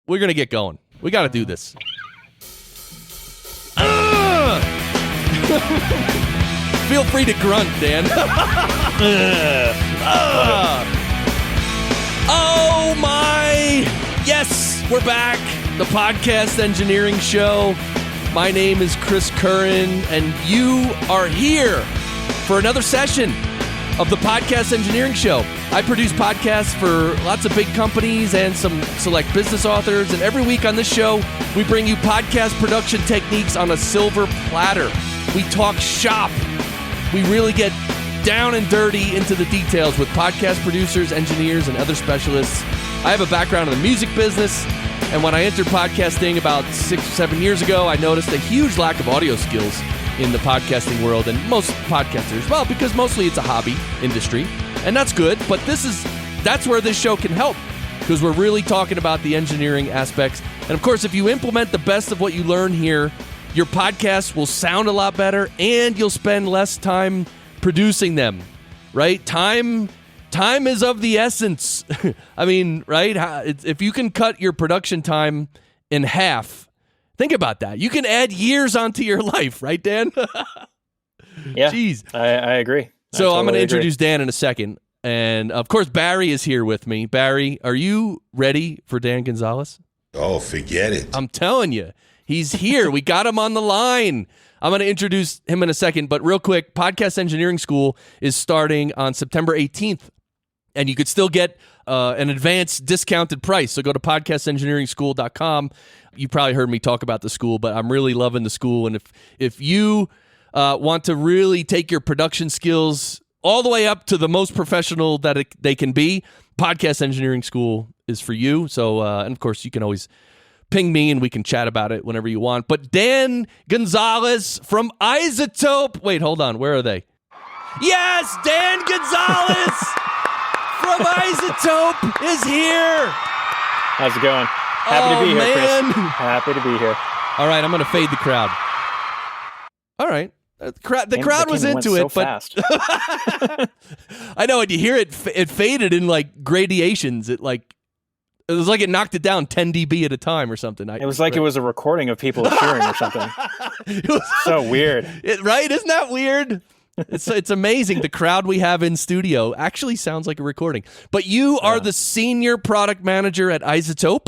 we're going to get going. We got to do this. Feel free to grunt, Dan. Oh, my. Yes, we're back. The Podcast Engineering Show. My name is Chris Curran, and you are here for another session of the Podcast Engineering Show. I produce podcasts for lots of big companies and some select business authors, and every week on this show, we bring you podcast production techniques on a silver platter. We talk shop. We really get down and dirty into the details with podcast producers, engineers, and other specialists. I have a background in the music business, and when I entered podcasting about 6 or 7 years ago, I noticed a huge lack of audio skills in the podcasting world, and most podcasters, well, because mostly it's a hobby industry, and that's good, but that's where this show can help, because we're really talking about the engineering aspects. And of course, if you implement the best of what you learn here, your podcast will sound a lot better, and you'll spend less time producing them, right? Time is of the essence. I mean, right? If you can cut your production time in half, think about that. You can add years onto your life, right, Dan? Yeah, jeez. I agree. So I'm going to introduce Dan in a second. And, of course, Barry is here with me. Barry, are you ready for Dan Gonzalez? Oh, forget it. I'm telling you. He's here. We got him on the line. I'm going to introduce him in a second. But real quick, Podcast Engineering School is starting on September 18th. And you could still get an advanced discounted price. So go to podcastengineeringschool.com. You probably heard me talk about the school, but I'm really loving the school. And if you want to really take your production skills all the way up to the most professional that they can be, Podcast Engineering School is for you. So, and of course, you can always ping me and we can chat about it whenever you want. But Dan Gonzalez from iZotope. Wait, hold on. Where are they? Yes, Dan Gonzalez from iZotope is here. How's it going? Happy to be here, man. Chris. Happy to be here. All right, I'm going to fade the crowd. All right. The crowd was into it, but fast. I know, and you hear it faded in like gradations. It was like it knocked it down 10 dB at a time or something. It was like it was a recording of people cheering or something. It was so weird. Right? Isn't that weird? It's amazing. The crowd we have in studio actually sounds like a recording. But you are the senior product manager at iZotope.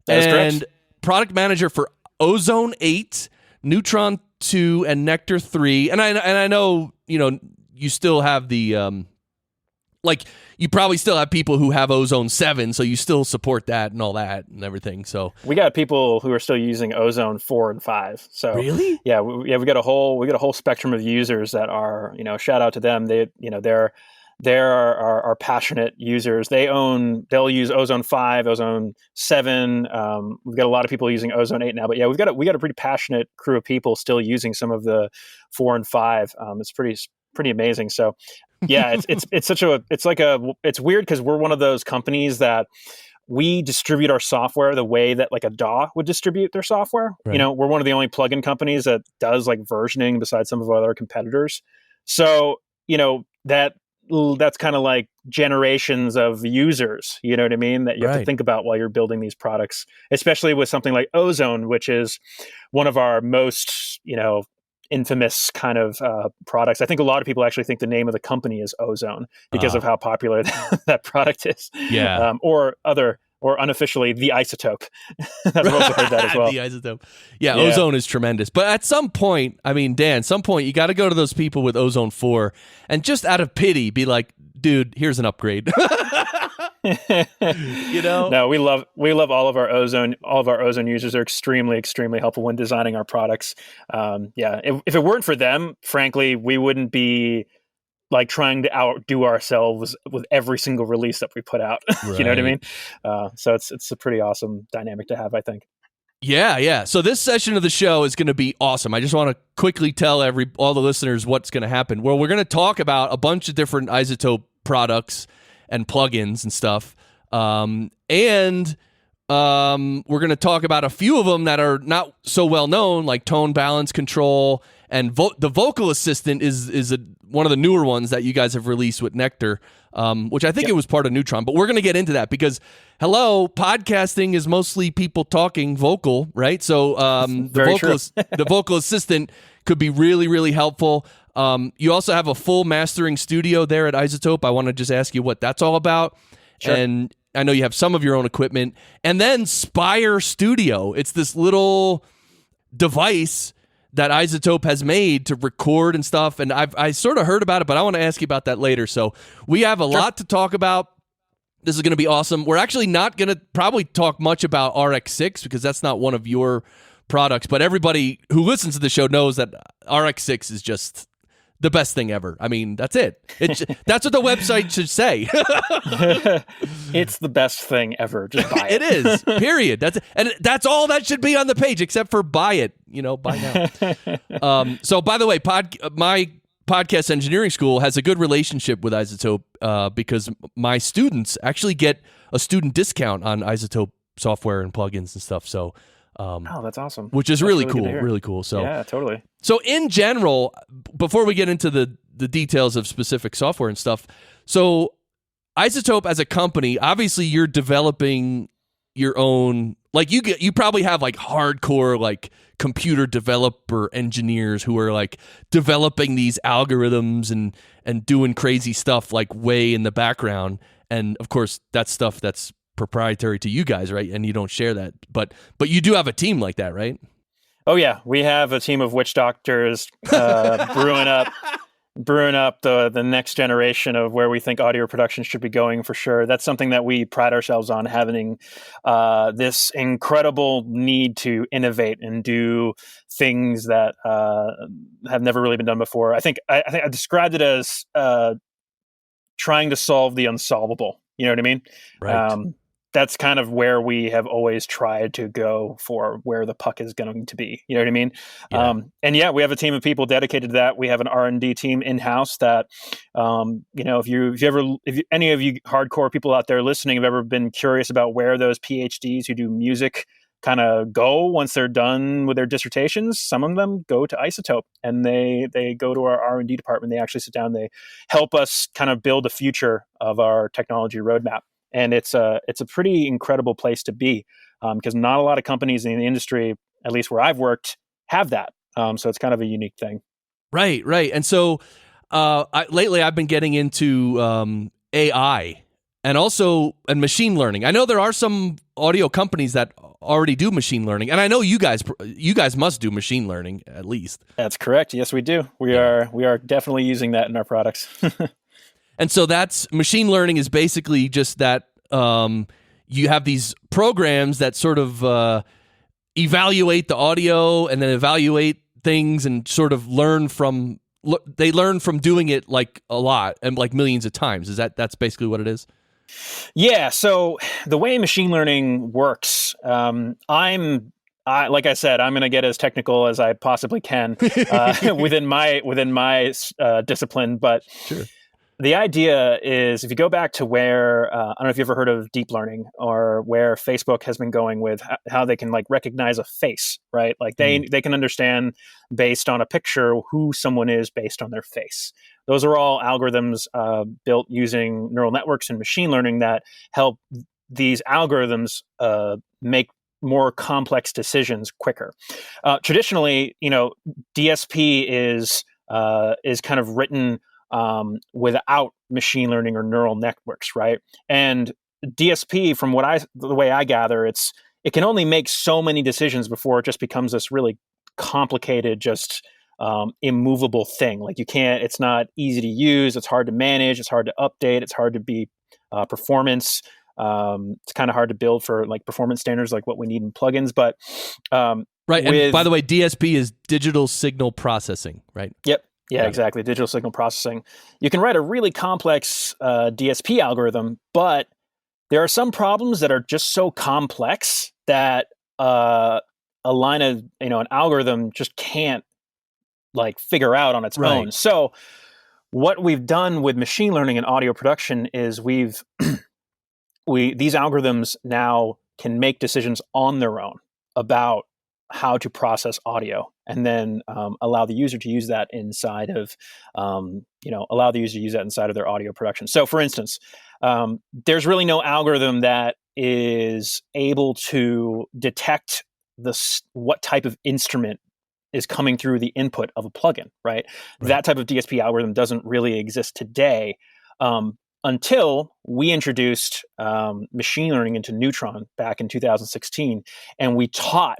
That is correct. And product manager for Ozone 8, Neutron 2, and Nectar 3. And I know, you still have the you probably still have people who have Ozone 7, so you still support that and all that and everything. So we got people who are still using Ozone 4 and 5. So really, yeah, we got a whole spectrum of users that are, shout out to them. They're our passionate users. They'll use Ozone 5, Ozone 7. We've got a lot of people using Ozone 8 now, but yeah, we got a pretty passionate crew of people still using some of the 4 and 5. It's pretty amazing. So yeah, it's weird because we're one of those companies that we distribute our software the way that like a DAW would distribute their software. Right. We're one of the only plugin companies that does like versioning besides some of our other competitors. So, that's kind of like generations of users, you know what I mean? That you have to think about while you're building these products, especially with something like Ozone, which is one of our most, infamous kind of products. I think a lot of people actually think the name of the company is Ozone because of how popular that product is. Yeah. Or unofficially, the iZotope. I've also heard that as well. The iZotope. Yeah, Ozone is tremendous. But at some point, Dan, you got to go to those people with Ozone 4 and just out of pity be like, dude, here's an upgrade. No, we love all of our Ozone. All of our Ozone users are extremely, extremely helpful when designing our products. If it weren't for them, frankly, we wouldn't be like trying to outdo ourselves with every single release that we put out. Right. You know what I mean? So it's a pretty awesome dynamic to have, I think. Yeah. So this session of the show is going to be awesome. I just want to quickly tell all the listeners what's going to happen. Well, we're going to talk about a bunch of different iZotope products and plugins and stuff. And we're going to talk about a few of them that are not so well known, like Tonal Balance Control And the Vocal Assistant is one of the newer ones that you guys have released with Nectar, which I think it was part of Neutron. But we're going to get into that because, podcasting is mostly people talking vocal, right? So the Vocal Assistant could be really, really helpful. You also have a full mastering studio there at iZotope. I want to just ask you what that's all about. Sure. And I know you have some of your own equipment. And then Spire Studio. It's this little device that iZotope has made to record and stuff. And I sort of heard about it, but I want to ask you about that later. So we have a lot to talk about. This is going to be awesome. We're actually not going to probably talk much about RX6 because that's not one of your products. But everybody who listens to the show knows that RX6 is just the best thing ever. I mean, that's it. That's what the website should say. It's the best thing ever. Just buy it. It is. Period. That's all that should be on the page, except for buy it. Buy now. So, by the way, my podcast engineering school has a good relationship with iZotope because my students actually get a student discount on iZotope software and plugins and stuff. So. That's awesome. Which is really cool. Really cool. So yeah, totally. So in general, before we get into the details of specific software and stuff, so iZotope as a company, obviously you're developing your own. Like you probably have like hardcore like computer developer engineers who are like developing these algorithms and doing crazy stuff like way in the background. And of course, that's stuff that's proprietary to you guys, right? And you don't share that, but you do have a team like that, right? Oh yeah, we have a team of witch doctors brewing up the next generation of where we think audio production should be going for sure. That's something that we pride ourselves on, having this incredible need to innovate and do things that have never really been done before. I think I described it as trying to solve the unsolvable. You know what I mean? Right. That's kind of where we have always tried to go for where the puck is going to be. You know what I mean? Yeah. And yeah, we have a team of people dedicated to that. We have an R&D team in-house that, if any of you hardcore people out there listening have ever been curious about where those PhDs who do music kind of go once they're done with their dissertations, some of them go to iZotope and they go to our R&D department. They actually sit down, they help us kind of build the future of our technology roadmap. And it's a pretty incredible place to be because not a lot of companies in the industry, at least where I've worked, have that. So it's kind of a unique thing. Right. And so lately I've been getting into AI and machine learning. I know there are some audio companies that already do machine learning, and I know you guys must do machine learning at least. That's correct. Yes, we do. We are definitely using that in our products. And so that's machine learning is basically just that you have these programs that sort of evaluate the audio and then evaluate things and sort of learn from doing it like a lot and like millions of times. That's basically what it is? Yeah. So the way machine learning works, like I said, I'm going to get as technical as I possibly can within my discipline, but. Sure. The idea is if you go back to where, I don't know if you've ever heard of deep learning or where Facebook has been going with how they can like recognize a face, right? Like they can understand based on a picture who someone is based on their face. Those are all algorithms built using neural networks and machine learning that help these algorithms make more complex decisions quicker. Traditionally, DSP is kind of written without machine learning or neural networks, right? And DSP, from the way I gather, it can only make so many decisions before it just becomes this really complicated, just immovable thing. Like it's not easy to use. It's hard to manage. It's hard to update. It's hard to be performance. It's kind of hard to build for like performance standards, like what we need in plugins. But right. And by the way, DSP is digital signal processing, right? Yep. Yeah, exactly. Digital signal processing. You can write a really complex DSP algorithm, but there are some problems that are just so complex that a line of, an algorithm just can't like figure out on its own. So what we've done with machine learning and audio production is these algorithms now can make decisions on their own about how to process audio, and then allow the user to use that inside of their audio production. So, for instance, there's really no algorithm that is able to detect what type of instrument is coming through the input of a plugin, right? That type of DSP algorithm doesn't really exist today, until we introduced machine learning into Neutron back in 2016, and we taught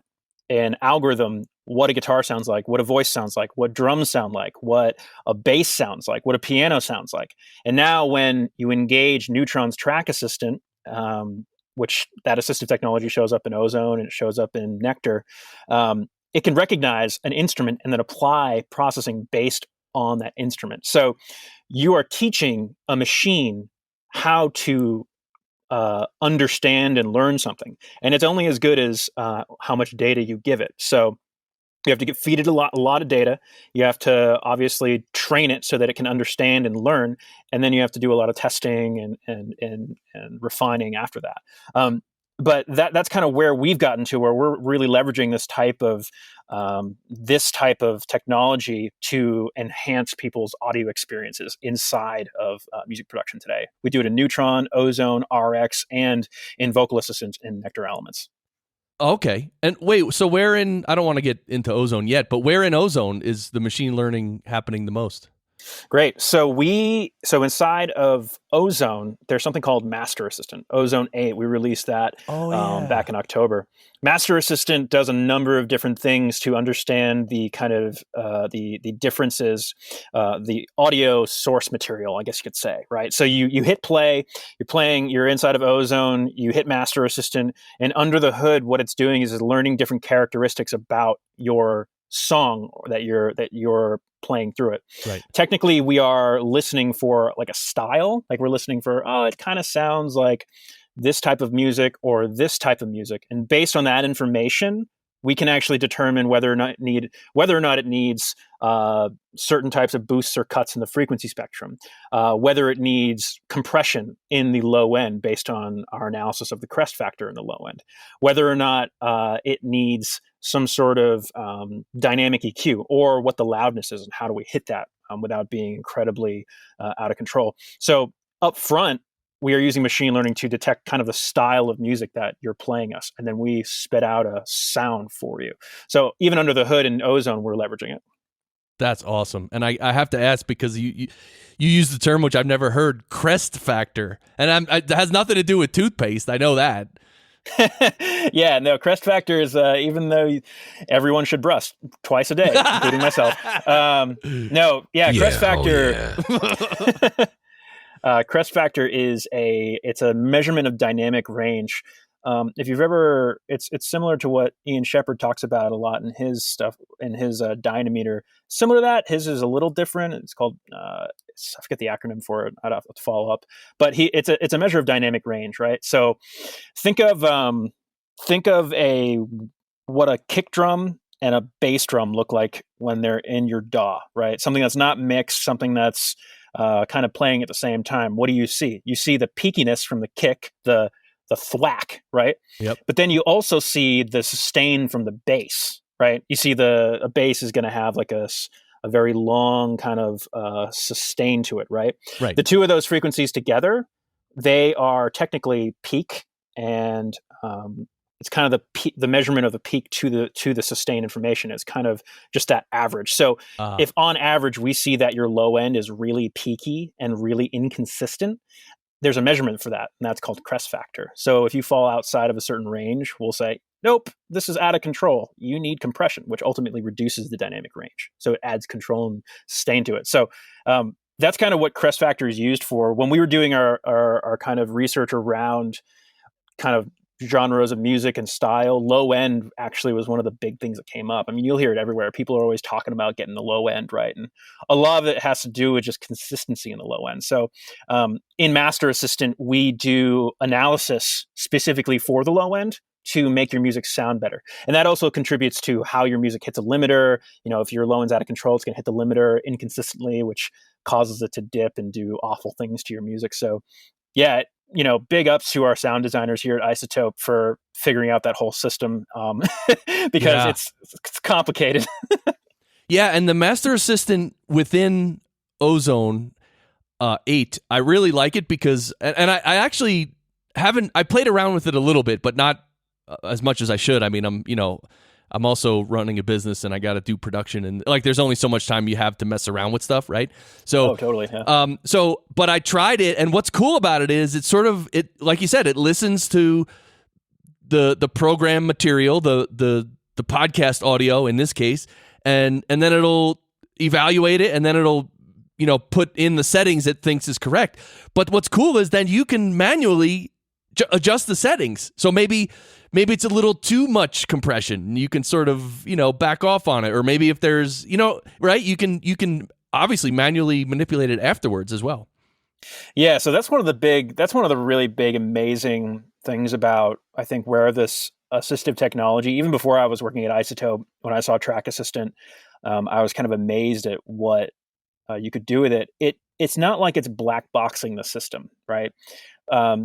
an algorithm what a guitar sounds like, what a voice sounds like, what drums sound like, what a bass sounds like, what a piano sounds like. And now when you engage Neutron's track assistant, which that assistive technology shows up in Ozone and it shows up in Nectar, it can recognize an instrument and then apply processing based on that instrument. So you are teaching a machine how to understand and learn something, and it's only as good as how much data you give it. So you have to feed it a lot of data. You have to obviously train it so that it can understand and learn, and then you have to do a lot of testing and refining after that. But that's kind of where we've gotten to, where we're really leveraging this type of technology to enhance people's audio experiences inside of music production today. We do it in Neutron, Ozone, RX, and in Vocal Assistant in Nectar Elements. Okay. And wait, so where in, I don't want to get into Ozone yet, but where in Ozone is the machine learning happening the most? Great. So inside of Ozone, there's something called Master Assistant, Ozone 8. We released that back in October. Master Assistant does a number of different things to understand the kind of the differences, the audio source material, I guess you could say, right? So you hit play, you're inside of Ozone, you hit Master Assistant, and under the hood, what it's doing is learning different characteristics about your song that you're playing through it. Right. Technically, we are listening for like a style, like we're listening for, it kind of sounds like this type of music or this type of music, and based on that information, we can actually determine whether or not it needs certain types of boosts or cuts in the frequency spectrum, whether it needs compression in the low end based on our analysis of the crest factor in the low end, whether or not it needs some sort of dynamic EQ, or what the loudness is and how do we hit that without being incredibly out of control. So up front, we are using machine learning to detect kind of the style of music that you're playing us, and then we spit out a sound for you. So even under the hood in Ozone, we're leveraging it. That's awesome. And I have to ask, because you use the term, which I've never heard, crest factor, and it has nothing to do with toothpaste. I know that. Yeah, no, crest factor is, even though everyone should brush twice a day, including myself. Crest factor. Crest factor is it's a measurement of dynamic range. If you've ever, it's similar to what Ian Shepherd talks about a lot in his stuff, in his dynameter. Similar to that, his is a little different. It's called, I forget the acronym for it. I'd have to follow up. But it's a measure of dynamic range, right? So think of what a kick drum and a bass drum look like when they're in your DAW, right? Something that's not mixed, something that's kind of playing at the same time. What do you see? You see the peakiness from the kick, the thwack, right? Yep. But then you also see the sustain from the bass, right? You see a bass is going to have like a very long kind of sustain to it, right? Right. The two of those frequencies together, they are technically peak, and it's kind of the measurement of the peak to the sustain information is kind of just that average. So if on average we see that your low end is really peaky and really inconsistent, there's a measurement for that, and that's called crest factor. So if you fall outside of a certain range, we'll say, nope, this is out of control. You need compression, which ultimately reduces the dynamic range. So it adds control and sustain to it. So that's kind of what crest factor is used for. When we were doing our kind of research around kind of genres of music and style, low end actually was one of the big things that came up. I mean, you'll hear it everywhere. People are always talking about getting the low end, right? And a lot of it has to do with just consistency in the low end. So in Master Assistant, we do analysis specifically for the low end to make your music sound better. And that also contributes to how your music hits a limiter. You know, if your low end's out of control, it's going to hit the limiter inconsistently, which causes it to dip and do awful things to your music. So yeah, big ups to our sound designers here at iZotope for figuring out that whole system, because it's complicated. Yeah, and the Master Assistant within Ozone 8, I really like it because, and I actually I played around with it a little bit, but not as much as I should. I mean, I'm also running a business and I got to do production, and like there's only so much time you have to mess around with stuff, right? So totally. Yeah. But I tried it, and what's cool about it is it's sort of like you said, it listens to the program material, the podcast audio in this case, and then it'll evaluate it, and then it'll put in the settings it thinks is correct. But what's cool is then you can manually adjust the settings. So maybe it's a little too much compression. You can sort of, back off on it. Or maybe if there's, right, you can obviously manually manipulate it afterwards as well. Yeah, so that's one of the really big, amazing things about, I think, where this assistive technology, even before I was working at iZotope, when I saw Track Assistant, I was kind of amazed at what you could do with it. It's not like it's black boxing the system, right?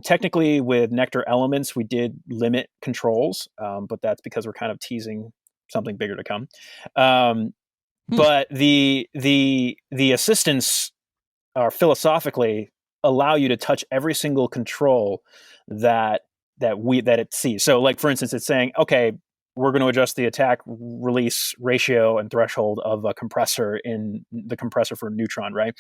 Technically, with Nectar Elements, we did limit controls, but that's because we're kind of teasing something bigger to come. But the assistants are philosophically allow you to touch every single control that it sees. So, like for instance, it's saying, okay, we're going to adjust the attack release ratio and threshold of a compressor in the compressor for Neutron, right?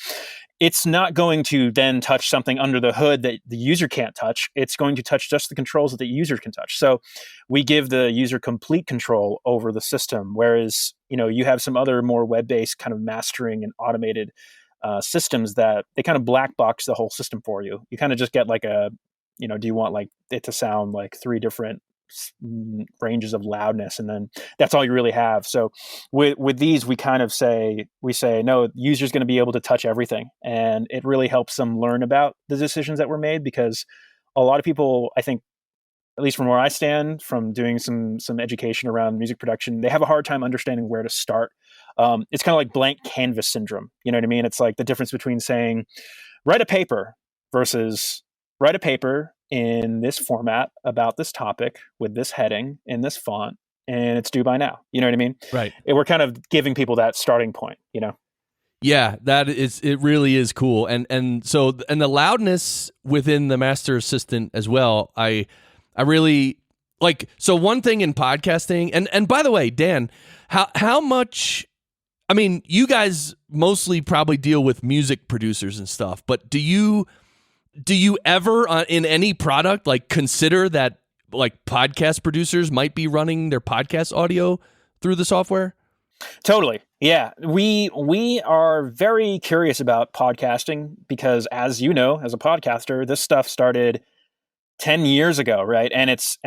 It's not going to then touch something under the hood that the user can't touch. It's going to touch just the controls that the user can touch. So we give the user complete control over the system, whereas, you have some other more web-based kind of mastering and automated systems that they kind of black box the whole system for you. You kind of just get like do you want like it to sound like 3 different ranges of loudness, and then that's all you really have. So with these, we say no, the user's going to be able to touch everything, and it really helps them learn about the decisions that were made, because a lot of people, I think, at least from where I stand, from doing some education around music production, they have a hard time understanding where to start. It's kind of like blank canvas syndrome. You know what I mean? It's like the difference between saying write a paper versus write a paper in this format about this topic with this heading in this font, and it's due by now. You know what I mean? Right. We're kind of giving people that starting point, Yeah, it really is cool. And the loudness within the Master Assistant as well, I really like. So one thing in podcasting, and by the way, Dan, how much, I mean, you guys mostly probably deal with music producers and stuff, but do you ever in any product like consider that like podcast producers might be running their podcast audio through the software? Totally. Yeah. We are very curious about podcasting because, as you know, as a podcaster, this stuff started 10 years ago, right? And it's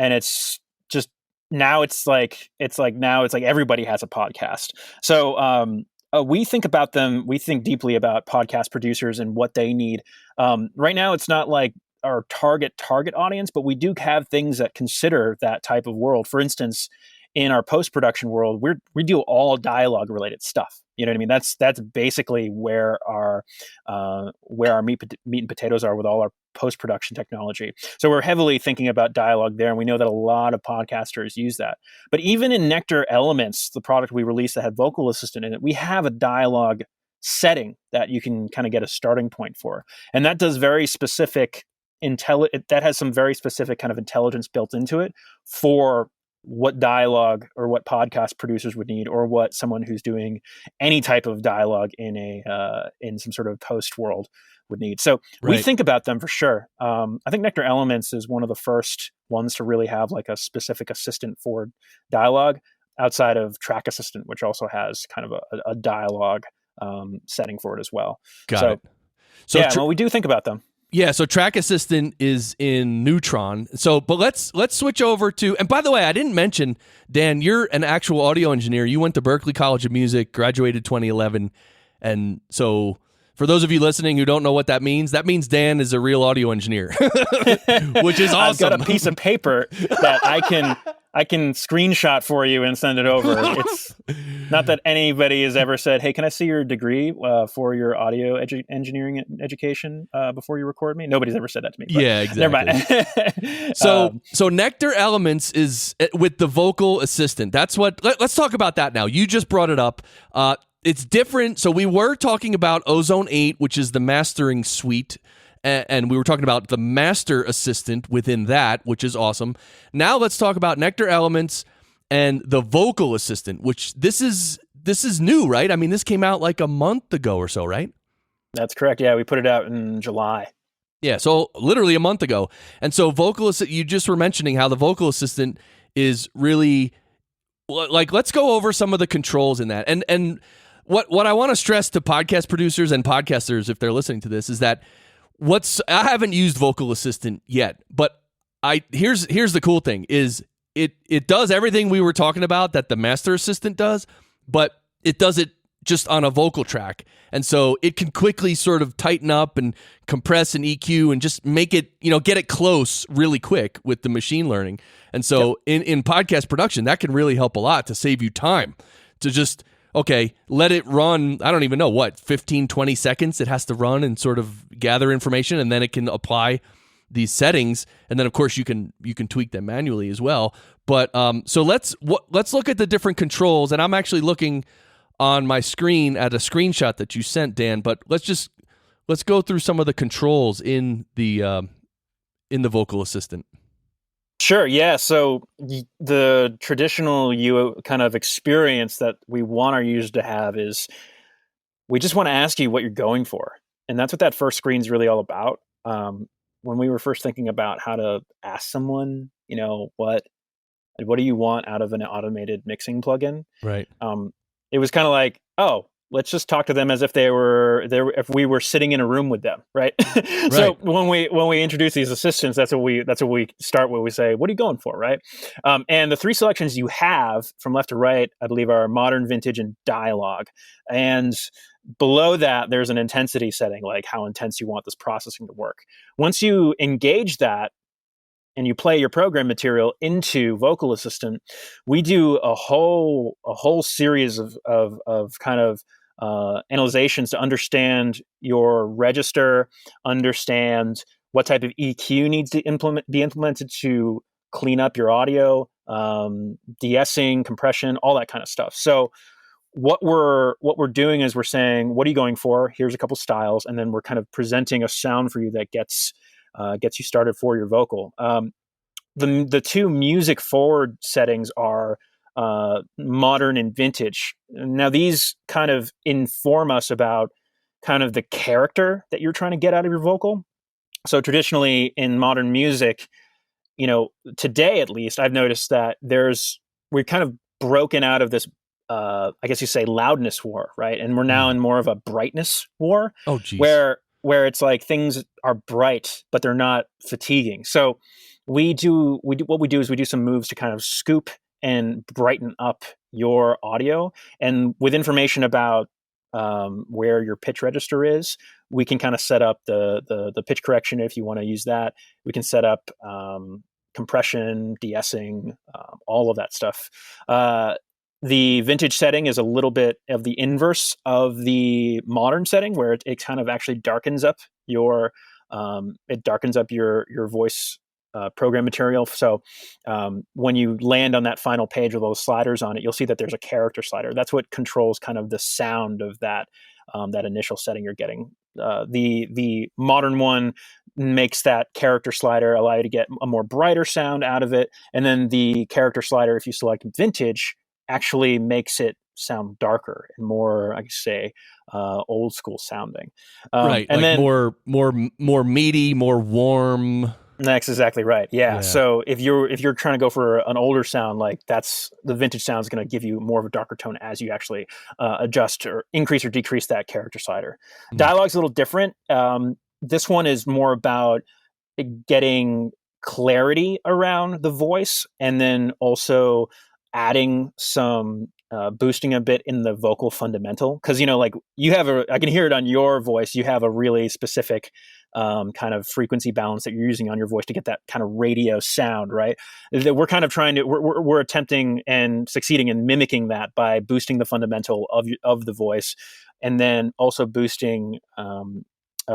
just now it's like everybody has a podcast. So we think about them. We think deeply about podcast producers and what they need. Right now, it's not like our target audience, but we do have things that consider that type of world. For instance, in our post-production world, we do all dialogue related stuff. You know what I mean? That's basically where our meat and potatoes are with all our post-production technology. So we're heavily thinking about dialogue there, and we know that a lot of podcasters use that. But even in Nectar Elements, the product we released that had Vocal Assistant in it, we have a dialogue setting that you can kind of get a starting point for, and that does very specific that has some very specific kind of intelligence built into it for what dialogue or what podcast producers would need, or what someone who's doing any type of dialogue in some sort of post world would need. So we think about them for sure. I think Nectar Elements is one of the first ones to really have like a specific assistant for dialogue outside of Track Assistant, which also has kind of a dialogue setting for it as well. Got it. So yeah, well, we do think about them. Yeah, so Track Assistant is in Neutron. So, but let's switch over to, and by the way, I didn't mention, Dan, you're an actual audio engineer. You went to Berklee College of Music, graduated 2011. And so for those of you listening who don't know what that means Dan is a real audio engineer, which is awesome. I've got a piece of paper that I can screenshot for you and send it over. It's not that anybody has ever said, "Hey, can I see your degree for your audio engineering education before you record me?" Nobody's ever said that to me. But yeah, exactly. Never mind. So Nectar Elements is with the vocal assistant. That's what. Let's talk about that now. You just brought it up. It's different. So we were talking about Ozone 8, which is the mastering suite. And we were talking about the Master Assistant within that, which is awesome. Now let's talk about Nectar Elements and the Vocal Assistant, which this is new, right? I mean, this came out like a month ago or so, right? That's correct. Yeah, we put it out in July. Yeah, so literally a month ago. And so you just were mentioning how the Vocal Assistant is really, like, let's go over some of the controls in that. And what I want to stress to podcast producers and podcasters, if they're listening to this, is that I haven't used Vocal Assistant yet, but here's the cool thing is it does everything we were talking about that the Master Assistant does, but it does it just on a vocal track. And so it can quickly sort of tighten up and compress and EQ and just make it, get it close really quick with the machine learning. And so in podcast production, that can really help a lot to save you time to just let it run, I don't even know, 15, 20 seconds it has to run and sort of gather information, and then it can apply these settings, and then of course you can tweak them manually as well. But so let's look at the different controls, and I'm actually looking on my screen at a screenshot that you sent, Dan, but let's go through some of the controls in the Vocal Assistant. Sure. Yeah. So the traditional kind of experience that we want our users to have is we just want to ask you what you're going for. And that's what that first screen is really all about. When we were first thinking about how to ask someone, what do you want out of an automated mixing plugin? Right. It was kind of like, let's just talk to them as if if we were sitting in a room with them, right? So when we introduce these assistants, that's what we start with. We say, what are you going for, right? And the three selections you have from left to right, I believe, are modern, vintage, and dialogue. And below that, there's an intensity setting, like how intense you want this processing to work. Once you engage that, and you play your program material into Vocal Assistant, we do a whole series of kind of analyzations to understand your register, understand what type of EQ needs to be implemented to clean up your audio, de-essing, compression, all that kind of stuff. So what we're doing is we're saying, what are you going for? Here's a couple styles, and then we're kind of presenting a sound for you that gets you started for your vocal. The two music forward settings are modern and vintage. Now, these kind of inform us about kind of the character that you're trying to get out of your vocal. So traditionally in modern music, today at least, I've noticed that we're kind of broken out of this, I guess you say, loudness war, right? And we're now in more of a brightness war. Oh, geez. Where it's like things are bright, but they're not fatiguing. So what we do is we do some moves to kind of scoop and brighten up your audio. And with information about where your pitch register is, we can kind of set up the pitch correction if you want to use that. We can set up compression, de-essing, all of that stuff. The vintage setting is a little bit of the inverse of the modern setting, where it kind of actually darkens up your voice program material. So when you land on that final page with those sliders on it, you'll see that there's a character slider. That's what controls kind of the sound of that initial setting you're getting. The modern one makes that character slider allow you to get a more brighter sound out of it, and then the character slider, if you select vintage, actually makes it sound darker and more, I could say, old school sounding. Right, and like then more meaty, more warm. That's exactly right. Yeah. So if you're trying to go for an older sound, like that's the vintage sound is going to give you more of a darker tone as you actually adjust or increase or decrease that character slider. Dialogue's a little different. This one is more about getting clarity around the voice, and then also adding some boosting a bit in the vocal fundamental, because like you have I can hear it on your voice. You have a really specific kind of frequency balance that you're using on your voice to get that kind of radio sound, right? That we're kind of we're attempting and succeeding in mimicking that by boosting the fundamental of the voice, and then also boosting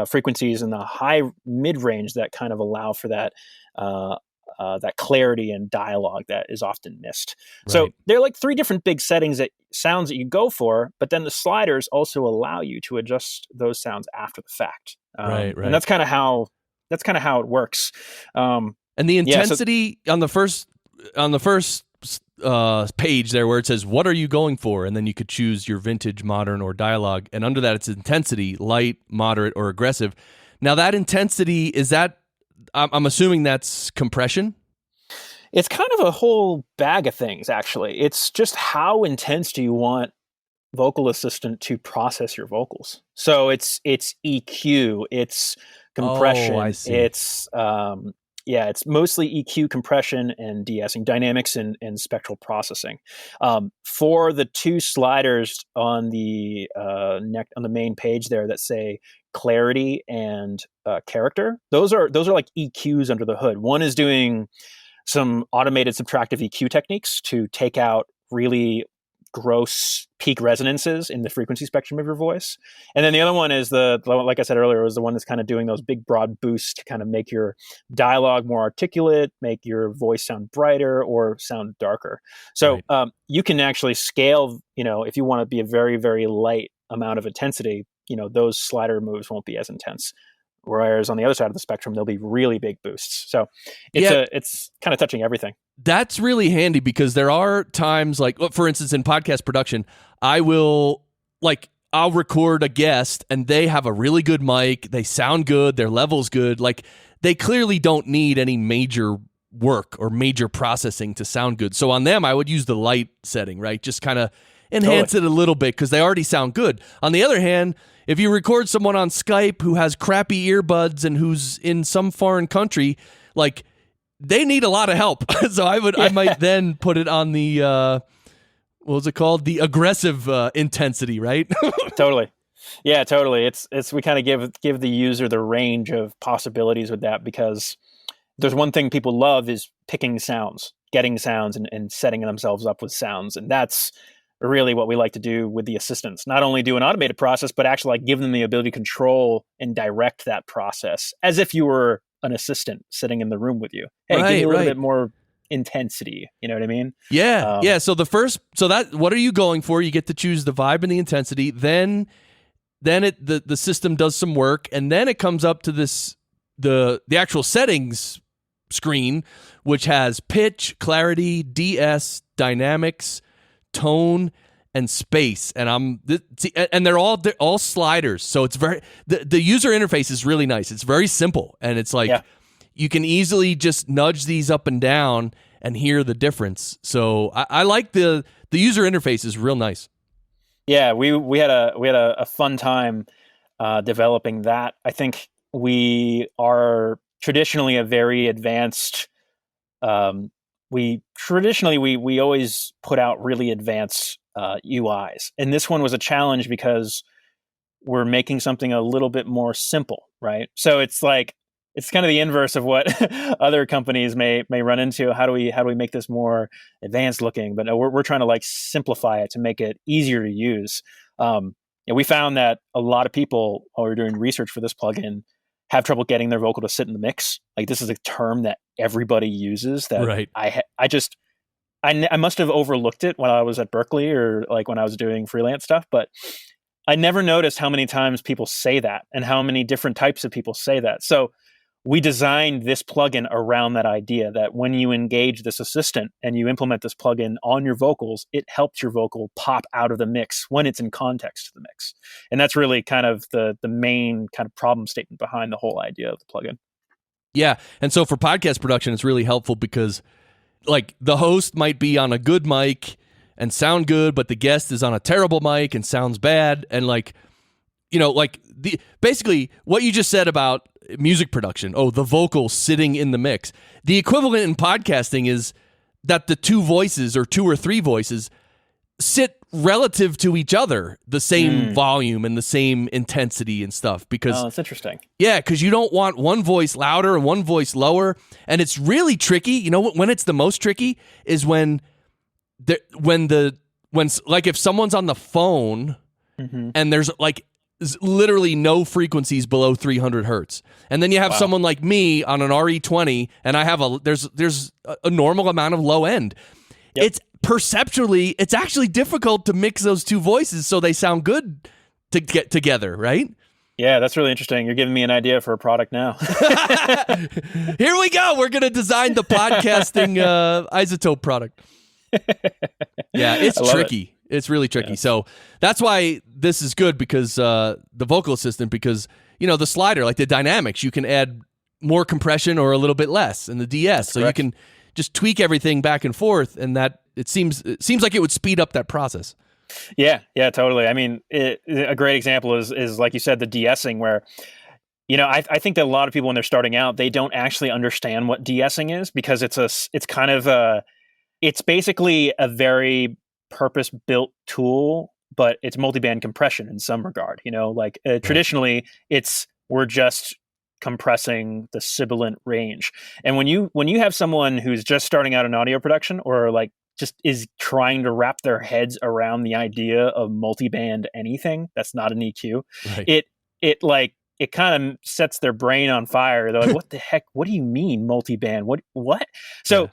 frequencies in the high mid range that kind of allow for that that clarity and dialogue that is often missed. Right. So there are like 3 different big sounds that you go for, but then the sliders also allow you to adjust those sounds after the fact. Right. And that's kind of how it works. And the intensity on the first page there where it says, what are you going for? And then you could choose your vintage, modern, or dialogue. And under that, it's intensity, light, moderate, or aggressive. Now that intensity, is that, I'm assuming that's compression? It's kind of a whole bag of things, actually. It's just how intense do you want Vocal Assistant to process your vocals? So it's EQ, it's compression, it's it's mostly EQ, compression, and de-essing, dynamics and spectral processing. For the 2 sliders on the on the main page there that say clarity and character, those are like EQs under the hood. One is doing some automated subtractive EQ techniques to take out really gross peak resonances in the frequency spectrum of your voice. And then the other one is like I said earlier, was the one that's kind of doing those big broad boosts to kind of make your dialogue more articulate, make your voice sound brighter or sound darker. So you can actually scale, if you want to be a very, very light amount of intensity, those slider moves won't be as intense. Whereas on the other side of the spectrum, there'll be really big boosts. So it's kind of touching everything. That's really handy because there are times like, for instance, in podcast production, I'll record a guest and they have a really good mic. They sound good. Their level's good. Like they clearly don't need any major work or major processing to sound good. So on them, I would use the light setting, right? Just kind of enhance it a little bit because they already sound good. On the other hand, if you record someone on Skype who has crappy earbuds and who's in some foreign country, like they need a lot of help. So I might then put it on the what was it called? The aggressive intensity, right? Totally. Yeah, totally. It's we kind of give the user the range of possibilities with that, because there's one thing people love is picking sounds, getting sounds and setting themselves up with sounds. And that's really what we like to do with the assistants. Not only do an automated process, but actually like give them the ability to control and direct that process as if you were an assistant sitting in the room with you. Hey, give me a little bit more intensity. You know what I mean? Yeah. So what are you going for? You get to choose the vibe and the intensity. Then the system does some work, and then it comes up to the actual settings screen, which has pitch, clarity, DS, dynamics, tone, and space, and they're all sliders. So it's the user interface is really nice. It's very simple, and it's like you can easily just nudge these up and down and hear the difference. So I like the user interface is real nice. Yeah, we had a fun time developing that. I think we are traditionally a very advanced. We always put out really advanced UIs, and this one was a challenge because we're making something a little bit more simple, right? So it's kind of the inverse of what other companies may run into. How do we make this more advanced looking? But no, we're trying to like simplify it to make it easier to use. And we found that a lot of people, while we were doing research for this plugin, have trouble getting their vocal to sit in the mix. Like this is a term that everybody uses that right. I must have overlooked it when I was at Berkeley or like when I was doing freelance stuff, but I never noticed how many times people say that and how many different types of people say that. So we designed this plugin around that idea that when you engage this assistant and you implement this plugin on your vocals, it helps your vocal pop out of the mix when it's in context to the mix. And that's really kind of the main kind of problem statement behind the whole idea of the plugin. Yeah. And so for podcast production, it's really helpful because like the host might be on a good mic and sound good, but the guest is on a terrible mic and sounds bad. And like, basically what you just said about music production, the vocal sitting in the mix. The equivalent in podcasting is that the two voices or two or three voices sit relative to each other, the same volume and the same intensity and stuff. Because that's interesting. Yeah, because you don't want one voice louder and one voice lower, and it's really tricky. You know when it's the most tricky is when like if someone's on the phone and there's like literally no frequencies below 300 hertz, and then you have someone like me on an RE20, and I have there's a normal amount of low end. Yep. It's perceptually, it's actually difficult to mix those two voices so they sound good to get together, right? Yeah, that's really interesting. You're giving me an idea for a product now. Here we go. We're going to design the podcasting iZotope product. Yeah, it's tricky. It's really tricky. Yeah. So that's why this is good, because the vocal assistant, because, you know, the slider, like the dynamics, you can add more compression or a little bit less in the DS. That's correct. You can just tweak everything back and forth, and that it seems like it would speed up that process. Yeah, totally. I mean, a great example is like you said, the de-essing, where, you know, I think that a lot of people when they're starting out, they don't actually understand what de-essing is, because it's basically a very purpose-built tool, but it's multiband compression in some regard. You know, like traditionally, we're just compressing the sibilant range. And when you have someone who's just starting out in audio production, or like just is trying to wrap their heads around the idea of multiband anything that's not an EQ, right, it kind of sets their brain on fire. They're like, what the heck? What do you mean multiband? What? So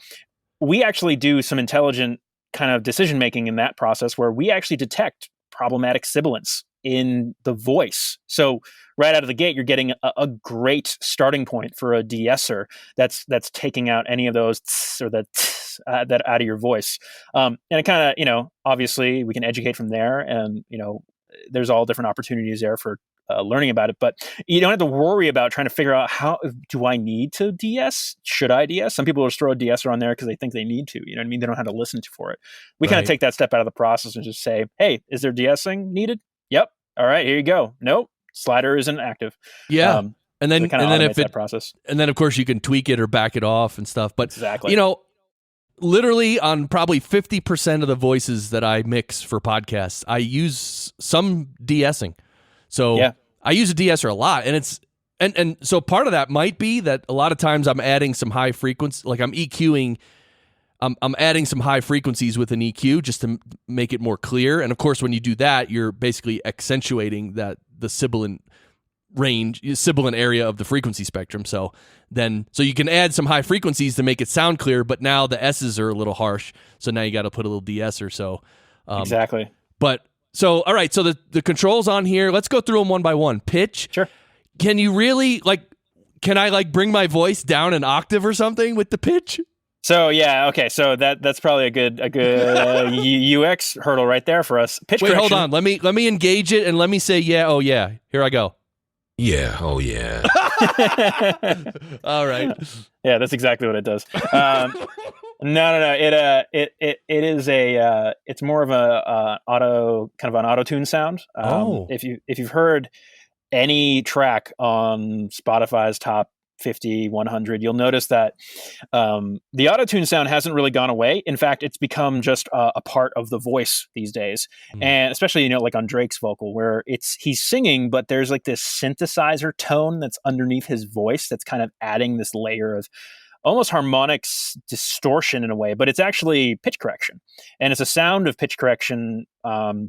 we actually do some intelligent kind of decision making in that process, where we actually detect problematic sibilants in the voice. So right out of the gate, you're getting a great starting point for a de-esser that's taking out any of those tss or the tss, that out of your voice. And it kind of, you know, obviously we can educate from there, and, you know, there's all different opportunities there for learning about it, but you don't have to worry about trying to figure out, how do I need to de-ess? Should I de-ess? Some people just throw a de-esser on there because they think they need to, you know what I mean? They don't have to listen for it. We kind of take that step out of the process and just say, hey, is there de-essing needed? Yep. All right, here you go. Nope. Slider isn't active. Yeah. And then, if that process, and then of course you can tweak it or back it off and stuff. But exactly, you know, literally on probably 50% of the voices that I mix for podcasts, I use some de-essing. So I use a de-esser a lot, and it's and so part of that might be that a lot of times I'm adding some high frequency, like I'm EQing. I'm adding some high frequencies with an EQ just to make it more clear. And of course, when you do that, you're basically accentuating the sibilant range, sibilant area of the frequency spectrum. So you can add some high frequencies to make it sound clear, but now the S's are a little harsh. So now you got to put a little de-esser. So exactly. But so all right, so the controls on here. Let's go through them one by one. Pitch. Sure. Can you really Can I bring my voice down an octave or something with the pitch? So okay. So that's probably a good UX hurdle right there for us. Pitch correction. Hold on. Let me engage it and let me say yeah. Oh yeah. Here I go. Yeah. Oh yeah. All right. Yeah, that's exactly what it does. No. It is it's more of a auto tune sound. If you've heard any track on Spotify's top 50, 100, you'll notice that the auto-tune sound hasn't really gone away. In fact, it's become just a part of the voice these days. And especially, you know, like on Drake's vocal, where he's singing, but there's like this synthesizer tone that's underneath his voice that's kind of adding this layer of almost harmonics distortion in a way, but it's actually pitch correction. And it's a sound of pitch correction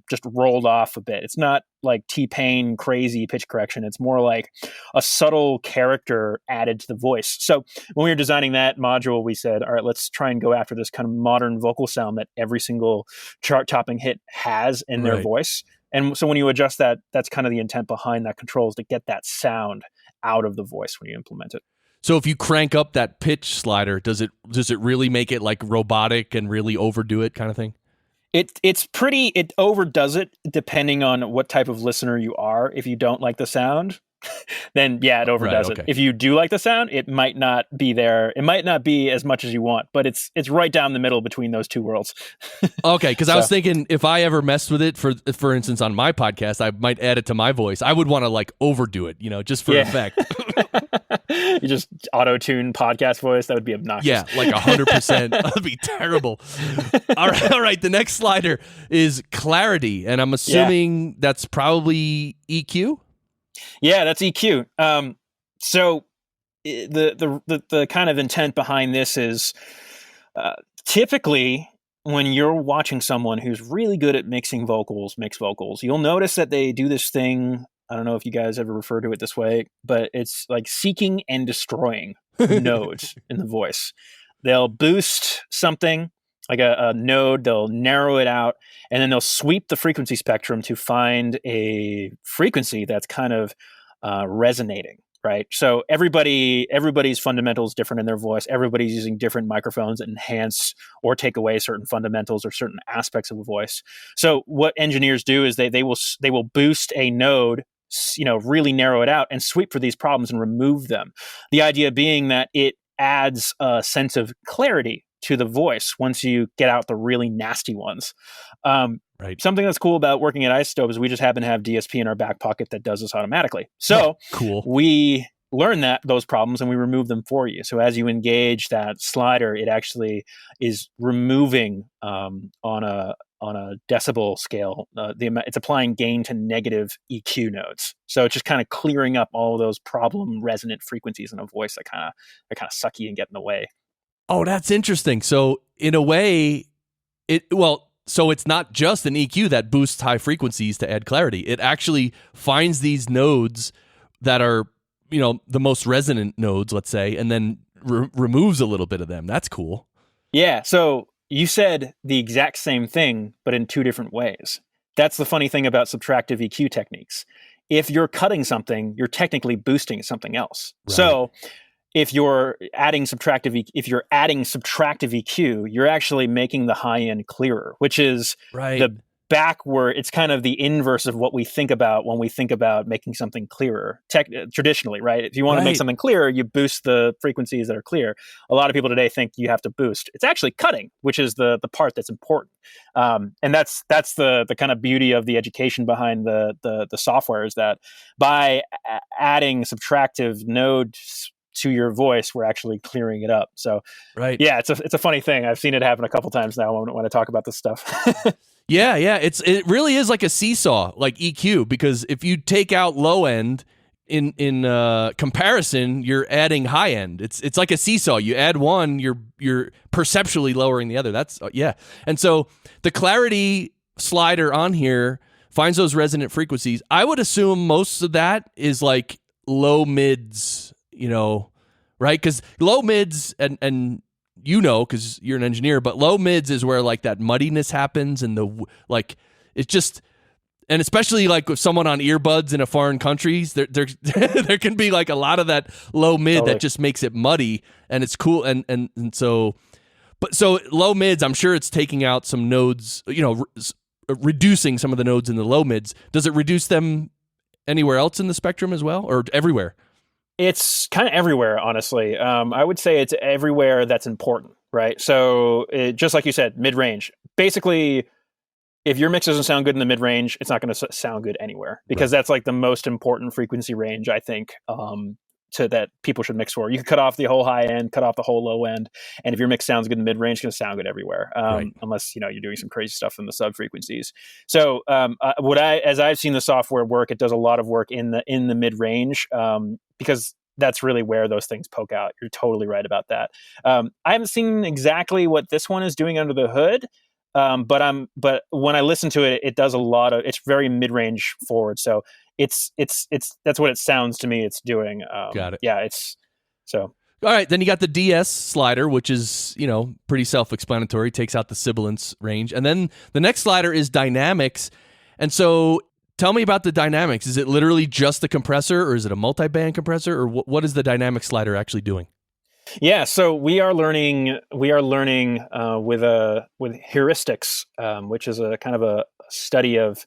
just rolled off a bit. It's not like T-Pain crazy pitch correction. It's more like a subtle character added to the voice. So when we were designing that module, we said, all right, let's try and go after this kind of modern vocal sound that every single chart-topping hit has in their voice. And so when you adjust that, that's kind of the intent behind that control, is to get that sound out of the voice when you implement it. So if you crank up that pitch slider, does it really make it like robotic and really overdo it kind of thing? It overdoes it depending on what type of listener you are. If you don't like the sound, then it overdoes it. If you do like the sound, it might not be there. It might not be as much as you want, but it's right down the middle between those two worlds. Okay, because I was thinking if I ever messed with it, for instance, on my podcast, I might add it to my voice. I would want to like overdo it, you know, just for effect. You just auto-tune podcast voice. That would be obnoxious. Yeah, like 100%. That'd be terrible. All right. The next slider is clarity, and I'm assuming that's probably EQ. Yeah, that's EQ. So the kind of intent behind this is typically when you're watching someone who's really good at mixed vocals, you'll notice that they do this thing. I don't know if you guys ever refer to it this way, but it's like seeking and destroying nodes in the voice. They'll boost something like a node, they'll narrow it out, and then they'll sweep the frequency spectrum to find a frequency that's kind of resonating, right? So everybody's fundamentals different in their voice. Everybody's using different microphones that enhance or take away certain fundamentals or certain aspects of a voice. So what engineers do is they will boost a node, really narrow it out and sweep for these problems and remove them. The idea being that it adds a sense of clarity to the voice once you get out the really nasty ones. Right. Something that's cool about working at iZotope is we just happen to have DSP in our back pocket that does this automatically. So cool. We learn those problems and we remove them for you. So as you engage that slider, it actually is removing on a decibel scale. It's applying gain to negative EQ nodes. So it's just kind of clearing up all of those problem resonant frequencies in a voice that kind of sucky and get in the way. Oh, that's interesting. So in a way, so it's not just an EQ that boosts high frequencies to add clarity. It actually finds these nodes that are, the most resonant nodes, let's say, and then removes a little bit of them. That's cool. Yeah. So you said the exact same thing, but in two different ways. That's the funny thing about subtractive EQ techniques. If you're cutting something, you're technically boosting something else. Right. So if you're adding subtractive EQ, you're actually making the high end clearer, which is the backward. It's kind of the inverse of what we think about when we think about making something clearer. Traditionally, right? If you want to make something clearer, you boost the frequencies that are clear. A lot of people today think you have to boost. It's actually cutting, which is the part that's important. And that's the kind of beauty of the education behind the software is that by adding subtractive nodes to your voice, we're actually clearing it up. So, yeah, it's a funny thing. I've seen it happen a couple times now when I talk about this stuff. Yeah. It really is like a seesaw, like EQ, because if you take out low end in comparison, you're adding high end. It's like a seesaw. You add one, you're perceptually lowering the other. That's And so the clarity slider on here finds those resonant frequencies. I would assume most of that is like low mids, right? Because low mids and because you're an engineer, but low mids is where like that muddiness happens and it's just, and especially like with someone on earbuds in a foreign countries, there can be like a lot of that low mid that just makes it muddy, and it's cool. And so low mids, I'm sure it's taking out some nodes, reducing some of the nodes in the low mids. Does it reduce them anywhere else in the spectrum as well, or everywhere? It's kind of everywhere, honestly. I would say it's everywhere that's important, right? So just like you said, mid-range. Basically, if your mix doesn't sound good in the mid-range, it's not going to sound good anywhere, because that's like the most important frequency range, I think, that people should mix for. You can cut off the whole high end, cut off the whole low end, and if your mix sounds good in the mid-range, it's going to sound good everywhere, unless you're doing some crazy stuff in the sub-frequencies. So as I've seen the software work, it does a lot of work in the mid-range, because that's really where those things poke out. You're totally right about that. I haven't seen exactly what this one is doing under the hood, but when I listen to it, it does a lot of. It's very mid-range forward. So it's that's what it sounds to me. It's doing. Got it. Yeah. It's so. All right, then you got the DS slider, which is, pretty self-explanatory, takes out the sibilance range. And then the next slider is dynamics. And so tell me about the dynamics. Is it literally just the compressor, or is it a multi-band compressor, or what is the dynamic slider actually doing? Yeah, so we are learning with heuristics, which is a kind of a study of.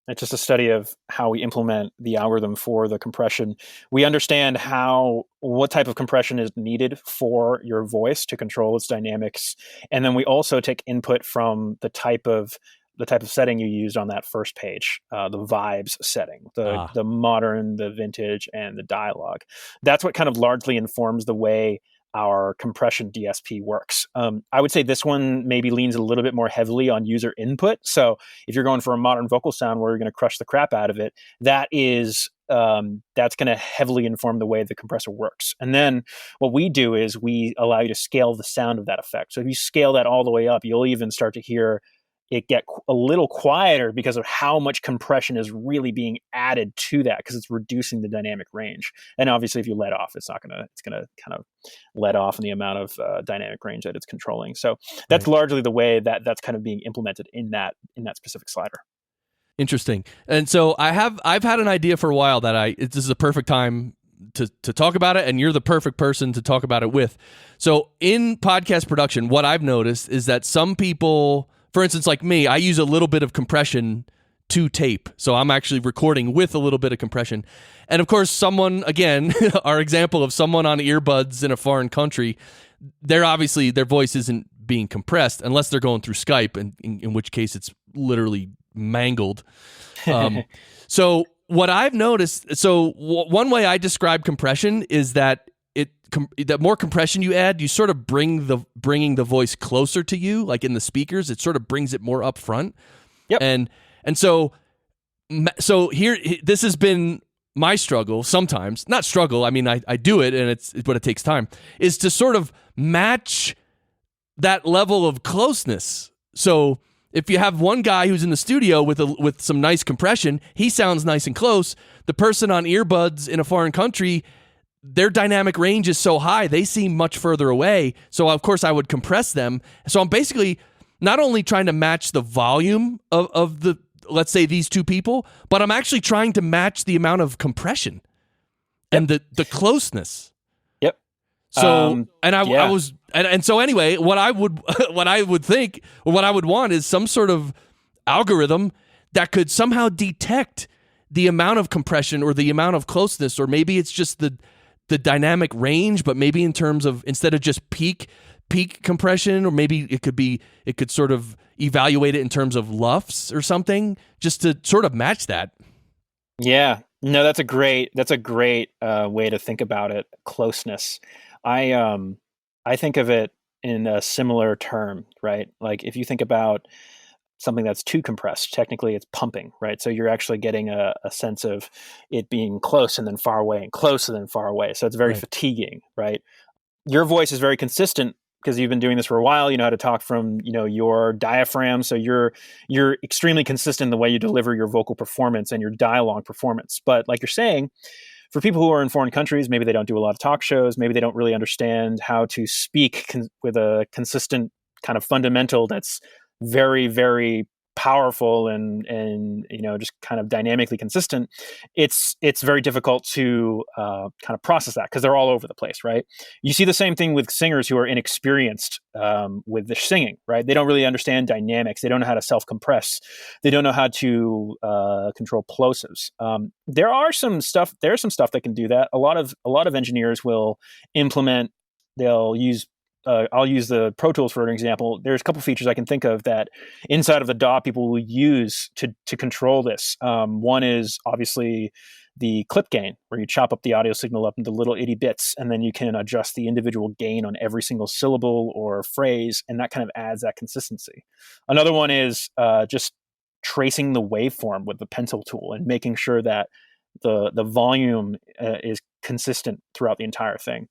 It's just a study of how we implement the algorithm for the compression. We understand what type of compression is needed for your voice to control its dynamics. And then we also take input from the type of the type of setting you used on that first page, the vibes setting, the modern, the vintage, and the dialogue. That's what kind of largely informs the way our compression DSP works. I would say this one maybe leans a little bit more heavily on user input. So if you're going for a modern vocal sound where you're going to crush the crap out of it, that's going to heavily inform the way the compressor works. And then what we do is we allow you to scale the sound of that effect. So if you scale that all the way up, you'll even start to hear it get a little quieter because of how much compression is really being added to that, because it's reducing the dynamic range. And obviously, if you let off, it's going to kind of let off in the amount of dynamic range that it's controlling. So that's largely the way that's kind of being implemented in that specific slider. Interesting. And so I've had an idea for a while that this is a perfect time to talk about it, and you're the perfect person to talk about it with. So in podcast production, what I've noticed is that some people, for instance, like me, I use a little bit of compression to tape. So I'm actually recording with a little bit of compression. And of course, someone, again, our example of someone on earbuds in a foreign country, they're obviously, their voice isn't being compressed unless they're going through Skype, and in which case it's literally mangled. So what I've noticed, one way I describe compression is that the more compression you add, you sort of bringing the voice closer to you, like in the speakers. It sort of brings it more up front. Yep. And so here, this has been my struggle sometimes. Not struggle. I mean, I do it, and but it takes time. Is to sort of match that level of closeness. So if you have one guy who's in the studio with some nice compression, he sounds nice and close. The person on earbuds in a foreign country, their dynamic range is so high, they seem much further away. So, of course, I would compress them. So I'm basically not only trying to match the volume of the, let's say, these two people, but I'm actually trying to match the amount of compression and the closeness. Yep. So, so anyway, what I would think, or what I would want is some sort of algorithm that could somehow detect the amount of compression or the amount of closeness, or maybe it's just the dynamic range, but maybe in terms of, instead of just peak compression, or maybe it could sort of evaluate it in terms of LUFS or something, just to sort of match that. Yeah, no, that's a great way to think about it. Closeness. I think of it in a similar term, right? Like if you think about something that's too compressed, technically it's pumping, right? So you're actually getting a sense of it being close and then far away and close and then far away. So it's very fatiguing, right? Your voice is very consistent because you've been doing this for a while. You know how to talk from, your diaphragm. So you're extremely consistent in the way you deliver your vocal performance and your dialogue performance. But like you're saying, for people who are in foreign countries, maybe they don't do a lot of talk shows, maybe they don't really understand how to speak with a consistent kind of fundamental that's very, very powerful and just kind of dynamically consistent. It's very difficult to kind of process that because they're all over the place, right? You see the same thing with singers who are inexperienced with the singing, right? They don't really understand dynamics. They don't know how to self-compress. They don't know how to control plosives. There's some stuff that can do that. A lot of engineers will implement. They'll use. I'll use the Pro Tools for an example. There's a couple features I can think of that inside of the DAW people will use to control this. One is obviously the clip gain, where you chop up the audio signal up into little itty bits, and then you can adjust the individual gain on every single syllable or phrase, and that kind of adds that consistency. Another one is just tracing the waveform with the pencil tool and making sure that the volume is consistent throughout the entire thing.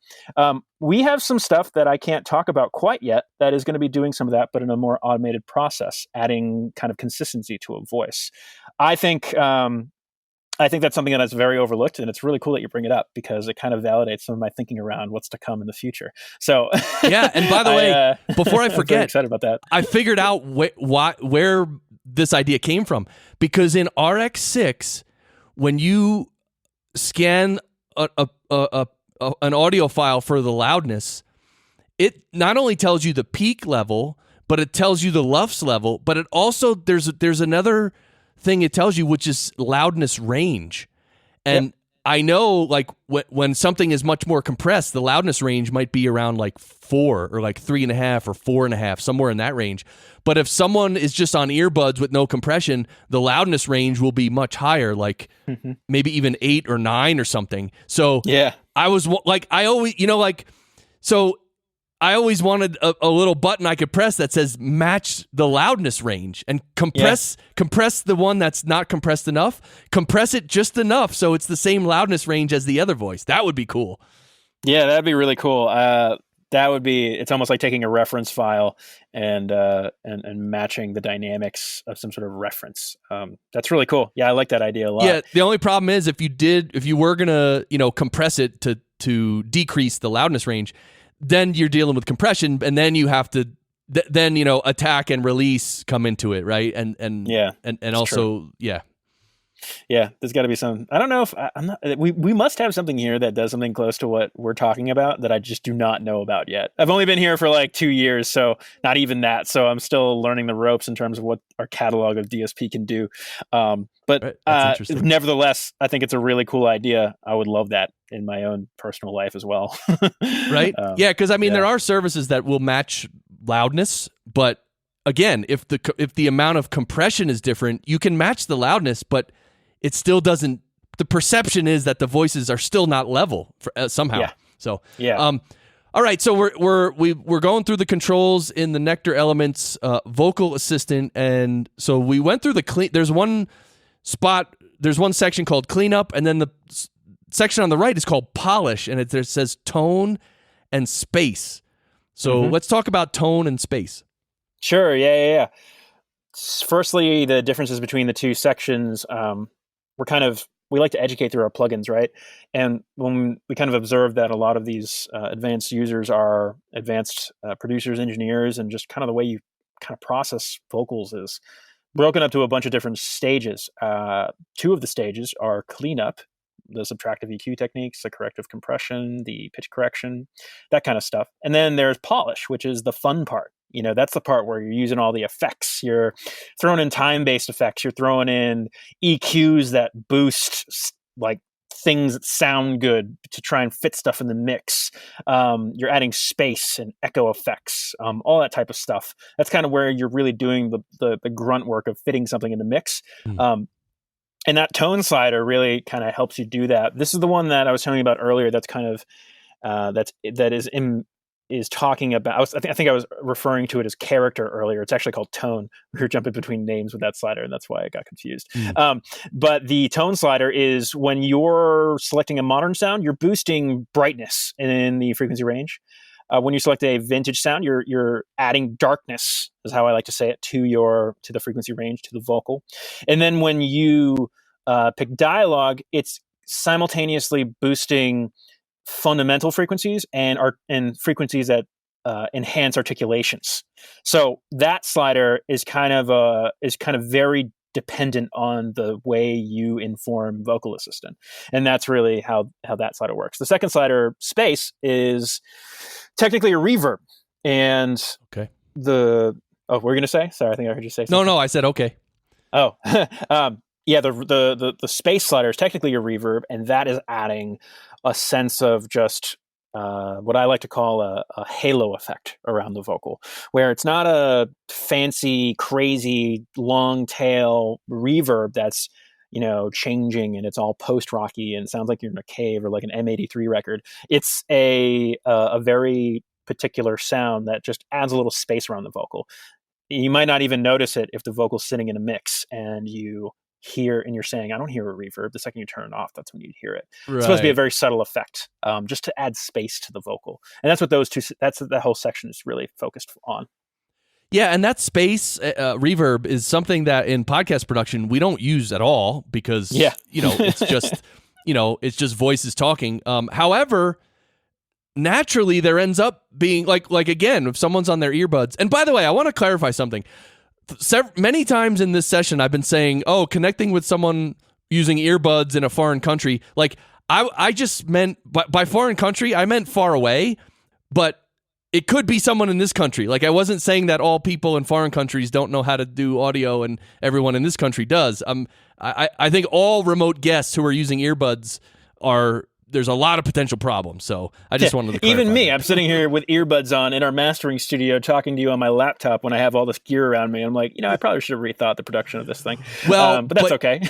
We have some stuff that I can't talk about quite yet that is going to be doing some of that, but in a more automated process, adding kind of consistency to a voice. I think that's something that is very overlooked, and it's really cool that you bring it up because it kind of validates some of my thinking around what's to come in the future. So yeah, and by the way, before I forget, I'm excited about that. I figured out where this idea came from, because in RX6, when you scan an audio file for the loudness, it not only tells you the peak level, but it tells you the LUFS level, but it also there's another thing it tells you, which is loudness range. And I know like when something is much more compressed, the loudness range might be around like 4 or like 3.5 or 4.5, somewhere in that range. But if someone is just on earbuds with no compression, the loudness range will be much higher, like maybe even 8 or 9 or something. So yeah, I was like, I always, I always wanted a little button I could press that says match the loudness range and compress the one that's not compressed enough, compress it just enough so it's the same loudness range as the other voice. That would be cool. Yeah, that'd be really cool. It's almost like taking a reference file and matching the dynamics of some sort of reference. That's really cool. Yeah, I like that idea a lot. Yeah, the only problem is if you were gonna, compress it to decrease the loudness range, then you're dealing with compression, and then you have to attack and release come into it, right? And also true. Yeah, there's got to be some. I don't know if I'm not. We must have something here that does something close to what we're talking about that I just do not know about yet. I've only been here for like 2 years, so not even that. So I'm still learning the ropes in terms of what our catalog of DSP can do. But nevertheless, I think it's a really cool idea. I would love that in my own personal life as well. Right? Yeah, because there are services that will match loudness, but again, if the amount of compression is different, you can match the loudness, but it still doesn't. The perception is that the voices are still not level somehow. Yeah. So all right. So we're going through the controls in the Nectar Elements vocal assistant, and so we went through the clean. There's one section called cleanup, and then the section on the right is called polish, and it says tone and space. So let's talk about tone and space. Sure. Yeah. Firstly, the differences between the two sections. We like to educate through our plugins, right? And when we kind of observe that a lot of these advanced users are advanced producers, engineers, and just kind of the way you kind of process vocals is broken up to a bunch of different stages. 2 of the stages are cleanup, the subtractive EQ techniques, the corrective compression, the pitch correction, that kind of stuff. And then there's polish, which is the fun part. That's the part where you're using all the effects. You're throwing in time-based effects. You're throwing in EQs that boost like things that sound good to try and fit stuff in the mix. You're adding space and echo effects, all that type of stuff. That's kind of where you're really doing the grunt work of fitting something in the mix. And that tone slider really kind of helps you do that. This is the one that I was telling you about earlier. That's kind of is talking about. I think I was referring to it as character earlier. It's actually called tone. We were jumping between names with that slider, and that's why I got confused. But the tone slider is when you're selecting a modern sound, you're boosting brightness in the frequency range. When you select a vintage sound, you're adding darkness, is how I like to say it, to the frequency range, to the vocal. And then when you pick dialogue, it's simultaneously boosting fundamental frequencies and frequencies that enhance articulations. So that slider is kind of very dependent on the way you inform Vocal Assistant, and that's really how that slider works. The second slider, space, is technically a reverb, and we're gonna say. Sorry, I think I heard you say something. No, I said okay. Oh, yeah. The space slider is technically a reverb, and that is adding a sense of just what I like to call a halo effect around the vocal, where it's not a fancy, crazy, long tail reverb that's changing and it's all post-rocky and sounds like you're in a cave or like an M83 record. It's a very particular sound that just adds a little space around the vocal. You might not even notice it if the vocal's sitting in a mix and you hear and you're saying, I don't hear a reverb. The second you turn it off, that's when you hear it. Right. It's supposed to be a very subtle effect, just to add space to the vocal. And that's what that whole section is really focused on. Yeah, and that space reverb is something that in podcast production we don't use at all because it's just it's just voices talking. However, naturally there ends up being like again, if someone's on their earbuds. And by the way, I want to clarify something. Many times in this session, I've been saying, connecting with someone using earbuds in a foreign country. Like, I just meant, by foreign country, I meant far away, but it could be someone in this country. Like, I wasn't saying that all people in foreign countries don't know how to do audio and everyone in this country does. I think all remote guests who are using earbuds there's a lot of potential problems. So I just wanted to clarify even me, that. I'm sitting here with earbuds on in our mastering studio talking to you on my laptop when I have all this gear around me. I'm like, I probably should have rethought the production of this thing. Well, but that's okay.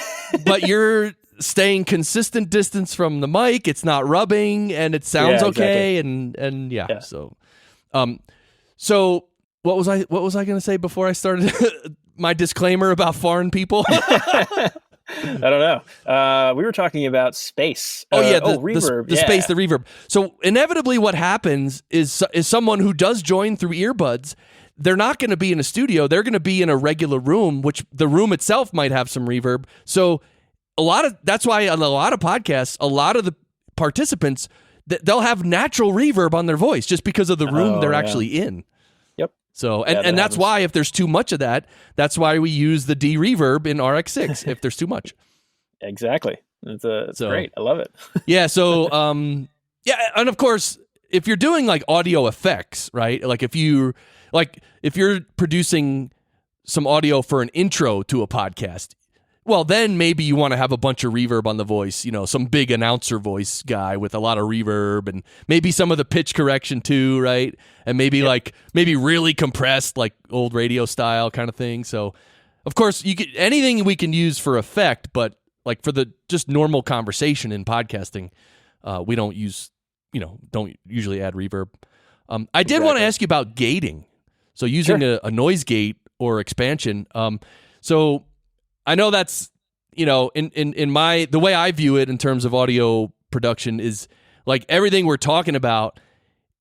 But you're staying consistent distance from the mic. It's not rubbing, and it sounds okay. And yeah. So, so what was I going to say before I started my disclaimer about foreign people? I don't know. We were talking about space. Reverb. The space, the reverb. So inevitably what happens is someone who does join through earbuds, they're not going to be in a studio. They're going to be in a regular room, which the room itself might have some reverb. So that's why on a lot of podcasts, a lot of the participants, they'll have natural reverb on their voice just because of the room they're actually in. So, and that's why if there's too much of that, that's why we use the D-reverb in RX6 if there's too much. Exactly. It's great. I love it. Yeah. So, and of course, if you're doing like audio effects, right? Like if you're producing some audio for an intro to a podcast, well, then maybe you want to have a bunch of reverb on the voice, some big announcer voice guy with a lot of reverb and maybe some of the pitch correction too, right? And maybe maybe really compressed, like old radio style kind of thing. So, of course, anything we can use for effect, but like for the just normal conversation in podcasting, we don't usually add reverb. I did want to ask you about gating. So using a noise gate or expansion. So I know that's, in the way I view it in terms of audio production is like everything we're talking about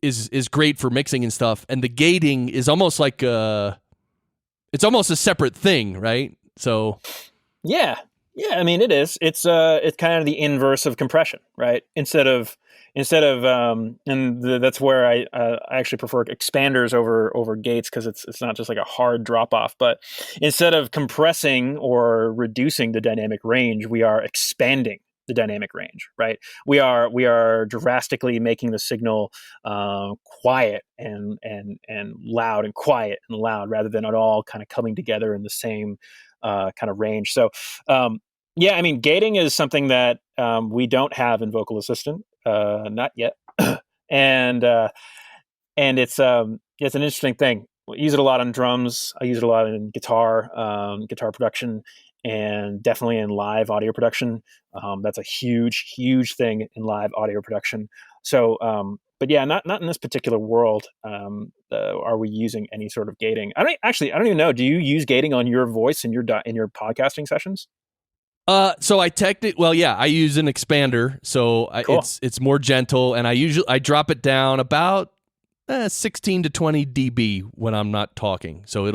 is great for mixing and stuff. And the gating is almost like it's almost a separate thing, right? So. Yeah. I mean, it is. It's kind of the inverse of compression, right? Instead of that's where I actually prefer expanders over gates because it's not just like a hard drop off. But instead of compressing or reducing the dynamic range, we are expanding the dynamic range, right? We are drastically making the signal quiet and loud and quiet and loud rather than it all kind of coming together in the same kind of range. So I mean, gating is something that we don't have in Vocal Assistant. Not yet, and it's an interesting thing. We use it a lot on drums. I use it a lot in guitar production, and definitely in live audio production. That's a huge thing in live audio production. So, but yeah, not in this particular world. Are we using any sort of gating? I don't even know. Do you use gating on your voice in your podcasting sessions? So I I use an expander, so cool. It's more gentle, and I drop it down about 16 to 20 dB when I'm not talking. So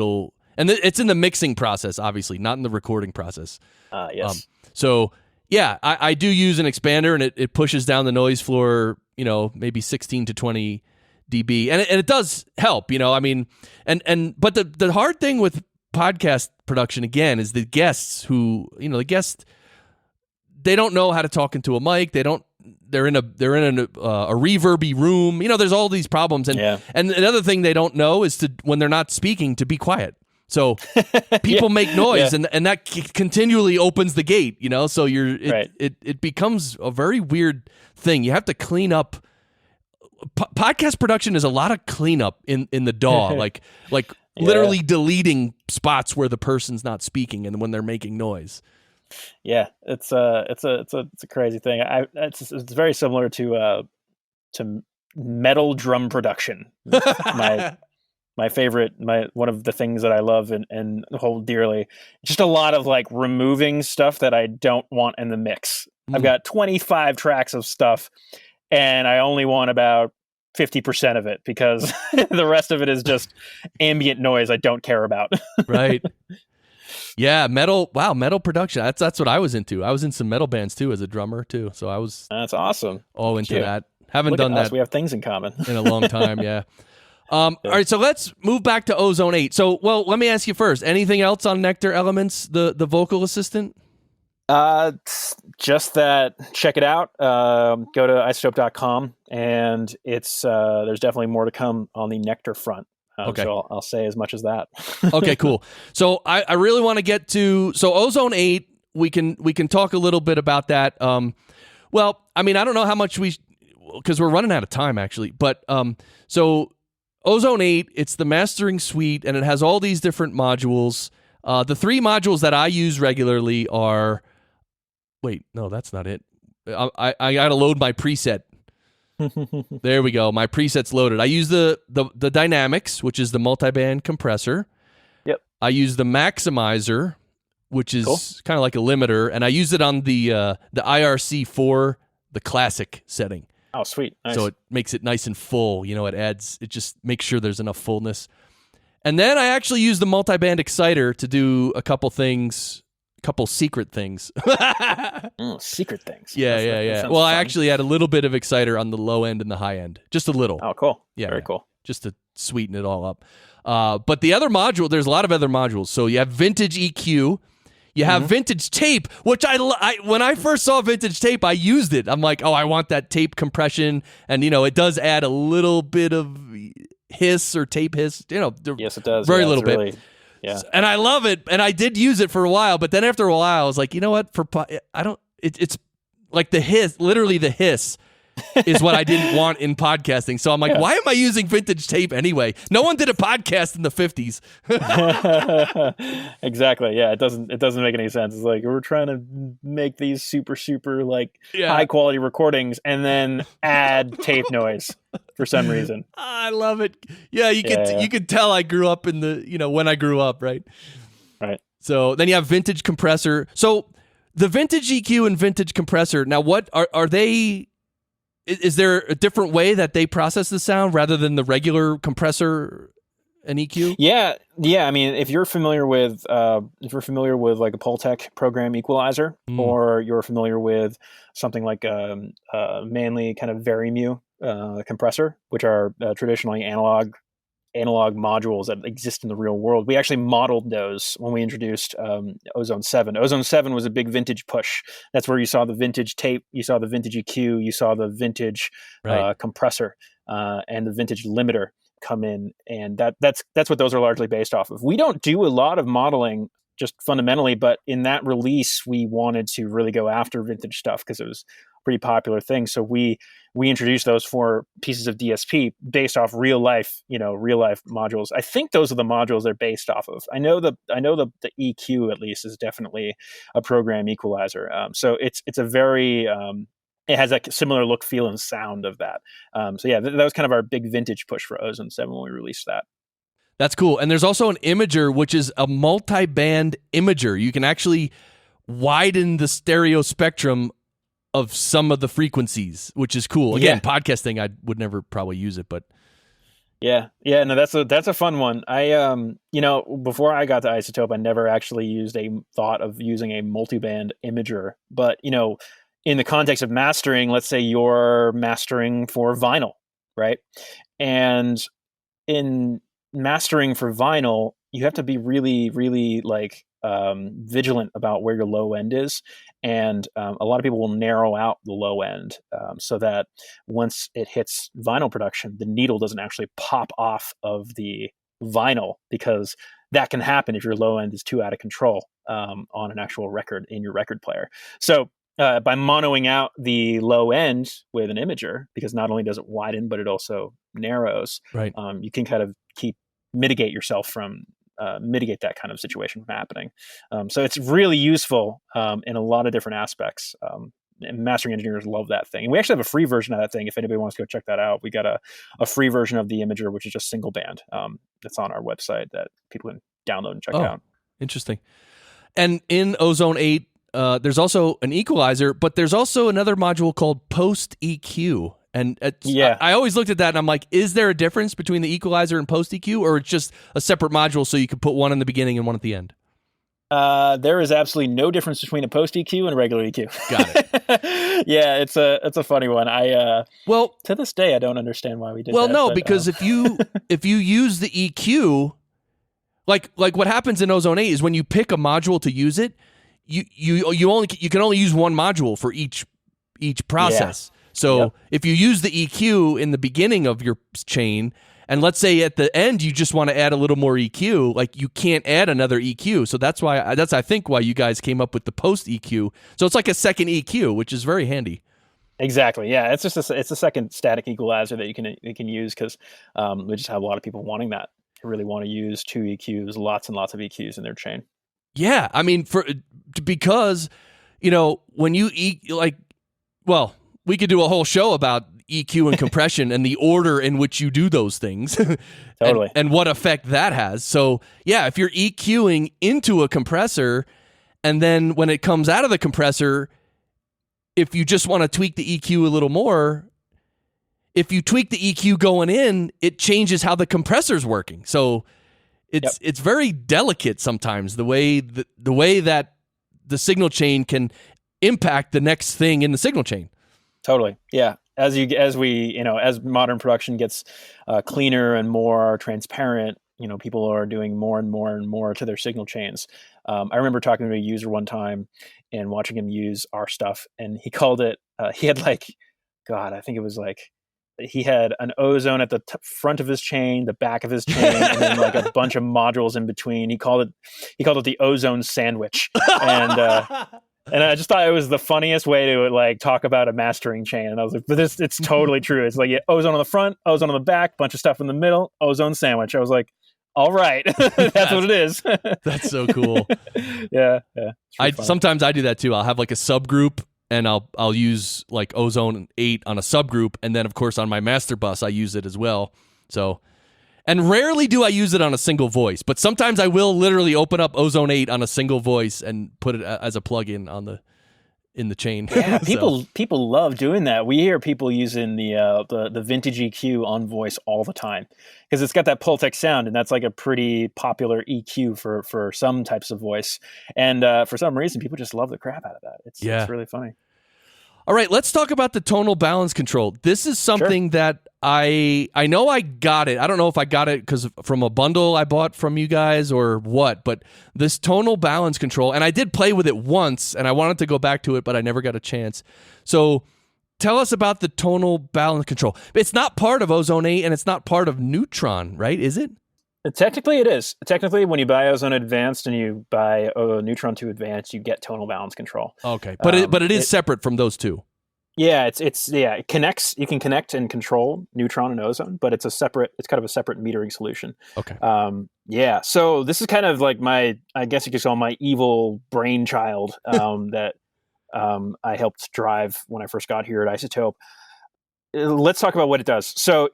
it's in the mixing process, obviously, not in the recording process. Yes. So yeah, I do use an expander, and it pushes down the noise floor, maybe 16 to 20 dB, and it does help, I mean, but the hard thing with podcast production again is the guests who they don't know how to talk into a mic. They're in a reverby room. There's all these problems, and another thing they don't know is when they're not speaking to be quiet. So people make noise, and that continually opens the gate. So it becomes a very weird thing. You have to clean up. Podcast production is a lot of cleanup in the DAW, like literally deleting spots where the person's not speaking and when they're making noise. Yeah, it's a crazy thing. It's very similar to metal drum production. My favorite, one of the things that I love and hold dearly. Just a lot of like removing stuff that I don't want in the mix. I've got 25 tracks of stuff, and I only want about 50% of it because the rest of it is just ambient noise I don't care about. Right. Yeah, metal production. That's what I was into. I was in some metal bands too as a drummer too. So that's awesome. All into that. Haven't done that. We have things in common in a long time. Yeah. All right, so let's move back to Ozone 8. So, let me ask you first. Anything else on Nectar Elements, the vocal assistant? Just that. Check it out. Go to iZotope.com, and it's there's definitely more to come on the Nectar front. Okay. So I'll say as much as that. Okay, cool. So I really want to get to Ozone 8. We can talk a little bit about that. Well, I mean, I don't know how much because we're running out of time actually, but so Ozone 8, it's the mastering suite, and it has all these different modules. The 3 modules that I use regularly are, wait, no, that's not it. I got to load my preset. There we go. My preset's loaded. I use the Dynamics, which is the multiband compressor. Yep. I use the Maximizer, which is kind of like a limiter, and I use it on the IRC4, the classic setting. Oh, sweet. Nice. So it makes it nice and full. It just makes sure there's enough fullness. And then I actually use the multiband exciter to do a couple secret things. Secret things. Yeah. Well, I actually had a little bit of exciter on the low end and the high end. Just a little. Oh, cool. Yeah. Very cool. Just to sweeten it all up. But the other module, there's a lot of other modules. So you have vintage EQ. You have vintage tape, which I when I first saw vintage tape, I used it. I'm like, oh, I want that tape compression. And, it does add a little bit of hiss or tape hiss. Yes, it does. Very little bit. Really, yeah. And I love it. And I did use it for a while. But then after a while, I was like, you know what? It's like the hiss, literally the hiss is what I didn't want in podcasting. So I'm like, why am I using vintage tape anyway? No one did a podcast in the 50s. Exactly. Yeah, it doesn't make any sense. It's like we're trying to make these super high quality recordings and then add tape noise for some reason. I love it. Yeah, you could tell I grew up in the, when I grew up, right? Right. So then you have vintage compressor. So the vintage EQ and vintage compressor, now what are they? Is there a different way that they process the sound rather than the regular compressor and EQ? Yeah. I mean, if you're familiar with like a Pultec program equalizer, or you're familiar with something like a Manley kind of Varimu compressor, which are traditionally analog modules that exist in the real world. We actually modeled those when we introduced Ozone 7. Ozone 7 was a big vintage push. That's where you saw the vintage tape, you saw the vintage EQ, you saw the vintage compressor, and the vintage limiter come in. And that's what those are largely based off of. We don't do a lot of modeling just fundamentally, but in that release, we wanted to really go after vintage stuff because it was a pretty popular thing. So we introduced those 4 pieces of DSP based off real life modules. I think those are the modules they're based off of. I know the EQ at least is definitely a program equalizer. So it's a very it has a similar look, feel, and sound of that. So yeah, that was kind of our big vintage push for Ozone 7 when we released that. That's cool. And there's also an imager, which is a multi-band imager. You can actually widen the stereo spectrum of some of the frequencies, which is cool. Again, podcasting, I would never probably use it, but no, that's a fun one. I before I got to iZotope, I never actually thought of using a multi-band imager, but in the context of mastering, let's say you're mastering for vinyl, right? And in mastering for vinyl, you have to be really, really vigilant about where your low end is. And a lot of people will narrow out the low end so that once it hits vinyl production, the needle doesn't actually pop off of the vinyl, because that can happen if your low end is too out of control on an actual record in your record player. So by monoing out the low end with an imager, because not only does it widen, but it also narrows, right. You can kind of mitigate yourself from mitigate that kind of situation from happening. So it's really useful in a lot of different aspects. And mastering engineers love that thing. And we actually have a free version of that thing. If anybody wants to go check that out, we got a free version of the imager, which is just single band. That's on our website that people can download and check out. Interesting. And in Ozone 8, there's also an equalizer, but there's also another module called Post EQ. And I always looked at that and I'm like, is there a difference between the equalizer and Post EQ, or it's just a separate module so you could put one in the beginning and one at the end? There is absolutely no difference between a Post EQ and a regular EQ. Got it. Yeah, it's a funny one. Well, to this day, I don't understand why we did that. Well, no, because if you use the EQ, like what happens in Ozone 8 is when you pick a module to use it, you can only use one module for each process. Yeah. So if you use the EQ in the beginning of your chain, and let's say at the end you just want to add a little more EQ, like you can't add another EQ. So that's I think why you guys came up with the Post EQ. So it's like a second EQ, which is very handy. Exactly. Yeah, it's just it's a second static equalizer that you can use because we just have a lot of people wanting that. Who really want to use two EQs, lots and lots of EQs in their chain. Yeah, I mean, because when you we could do a whole show about EQ and compression and the order in which you do those things. Totally. and what effect that has. So, yeah, if you're EQing into a compressor and then when it comes out of the compressor, if you just want to tweak the EQ a little more, if you tweak the EQ going in, it changes how the compressor's working. So it's very delicate sometimes the way that the signal chain can impact the next thing in the signal chain. Totally. Yeah. As modern production gets cleaner and more transparent, people are doing more and more and more to their signal chains. I remember talking to a user one time and watching him use our stuff, and he called it. He had I think it was he had an Ozone at the front of his chain, the back of his chain, and then a bunch of modules in between. He called it the Ozone sandwich, and I just thought it was the funniest way to talk about a mastering chain. And I was like, but it's totally true. It's Ozone on the front, Ozone on the back, bunch of stuff in the middle, Ozone sandwich. I was like, all right, that's what it is. That's so cool. Yeah. Sometimes I do that too. I'll have a subgroup and I'll use Ozone 8 on a subgroup. And then of course on my master bus, I use it as well. So, and rarely do I use it on a single voice, but sometimes I will literally open up Ozone 8 on a single voice and put it as a plugin in the chain. Yeah, people love doing that. We hear people using the vintage EQ on voice all the time because it's got that Pultec sound, and that's a pretty popular EQ for some types of voice. And for some reason, people just love the crap out of that. It's really funny. All right, let's talk about the tonal balance control. This is something that I know I got it. I don't know if I got it because from a bundle I bought from you guys or what, but this tonal balance control, and I did play with it once, and I wanted to go back to it, but I never got a chance. So tell us about the tonal balance control. It's not part of Ozone 8, and it's not part of Neutron, right? Is it? Technically, it is. Technically, when you buy Ozone Advanced and you buy Neutron 2 Advanced, you get tonal balance control. Okay, but it is separate from those two. Yeah, it connects. You can connect and control Neutron and Ozone, but it's kind of a separate metering solution. Okay. Yeah. So this is kind of I guess you could call my evil brainchild that I helped drive when I first got here at iZotope. Let's talk about what it does. So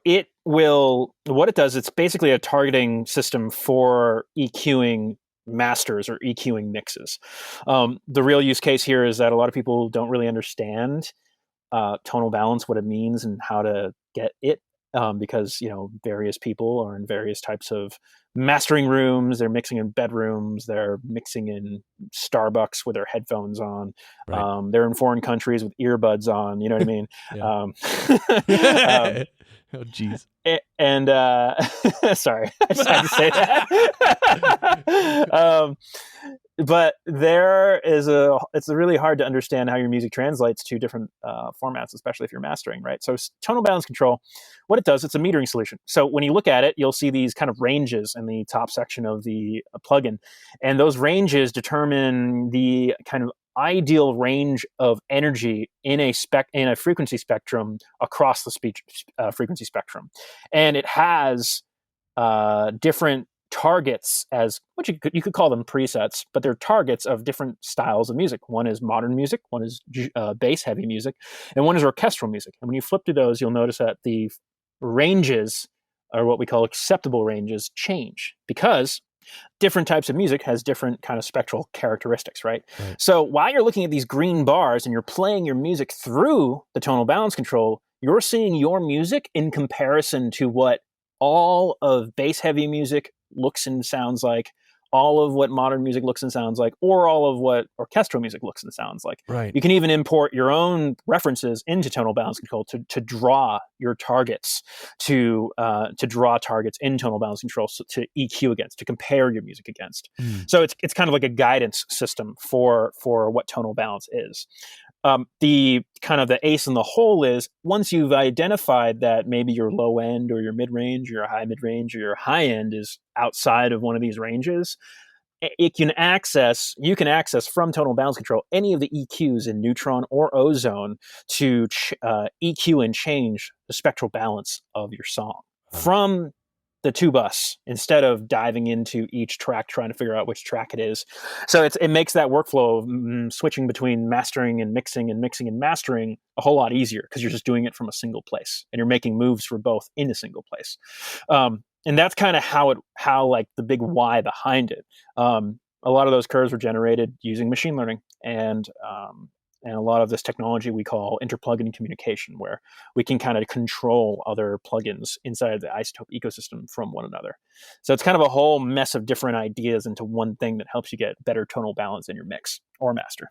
what it does, it's basically a targeting system for EQing masters or EQing mixes. The real use case here is that a lot of people don't really understand tonal balance, what it means and how to get it, because various people are in various types of mastering rooms. They're mixing in bedrooms, they're mixing in Starbucks with their headphones on. Right. They're in foreign countries with earbuds on, you know what I mean? Oh geez. And sorry, I just had to say that. But it's really hard to understand how your music translates to different formats, especially if you're mastering, right? So tonal balance control, what it does, it's a metering solution. So when you look at it, you'll see these kind of ranges in the top section of the plugin. And those ranges determine the kind of ideal range of energy in a frequency spectrum across the speech frequency spectrum. And it has different targets, as what you could call them presets, but they're targets of different styles of music. One is modern music, one is bass heavy music, and one is orchestral music. And when you flip through those, you'll notice that the ranges, or what we call acceptable ranges, change because different types of music has different kind of spectral characteristics, right? So while you're looking at these green bars and you're playing your music through the tonal balance control, you're seeing your music in comparison to what all of bass heavy music looks and sounds like, all of what modern music looks and sounds like, or all of what orchestral music looks and sounds like. Right. You can even import your own references into tonal balance control to draw your targets, to draw targets in tonal balance control, to EQ against, to compare your music against. So it's kind of like a guidance system for what tonal balance is. The kind of the ace in the hole is once you've identified that maybe your low end or your mid range or your high mid range or your high end is outside of one of these ranges, you can access from Tonal Balance Control any of the EQs in Neutron or Ozone to EQ and change the spectral balance of your song from the two bus instead of diving into each track trying to figure out which track it is. So it makes that workflow of switching between mastering and mixing and mixing and mastering a whole lot easier because you're just doing it from a single place and you're making moves for both in a single place. And that's kind of how like the big why behind it. A lot of those curves were generated using machine learning and a lot of this technology we call inter-plugin communication, where we can kind of control other plugins inside of the iZotope ecosystem from one another. So it's kind of a whole mess of different ideas into one thing that helps you get better tonal balance in your mix or master.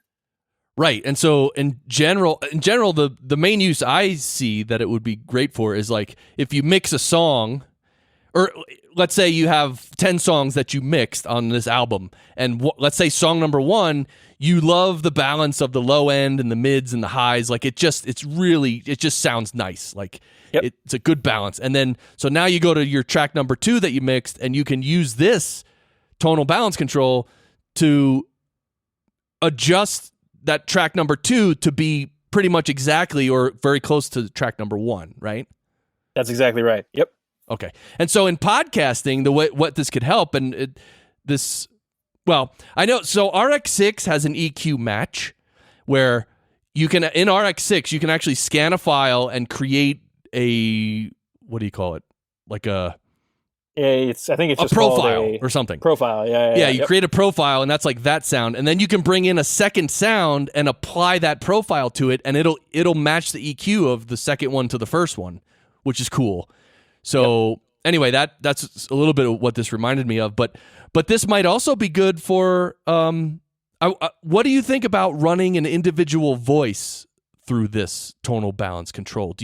Right. And so in general, the main use I see that it would be great for is like if you mix a song, or let's say you have 10 songs that you mixed on this album, and let's say song number 1, you love the balance of the low end and the mids and the highs. Like it just sounds nice. Like it's a good balance. And then, so now you go to your track number 2 that you mixed, and you can use this tonal balance control to adjust that track number 2 to be pretty much exactly or very close to track number 1, right? That's exactly right. Yep. Okay. And so in podcasting, what this could help, and I know, so RX6 has an EQ match where you can, in RX6, you can actually scan a file and create a, what do you call it? Like I think it's just a profile or something. Profile, yeah. You create a profile, and that's like that sound, and then you can bring in a second sound and apply that profile to it, and it'll match the EQ of the second one to the first one, which is cool. So anyway, that's a little bit of what this reminded me of, but this might also be good for. What do you think about running an individual voice through this tonal balance control?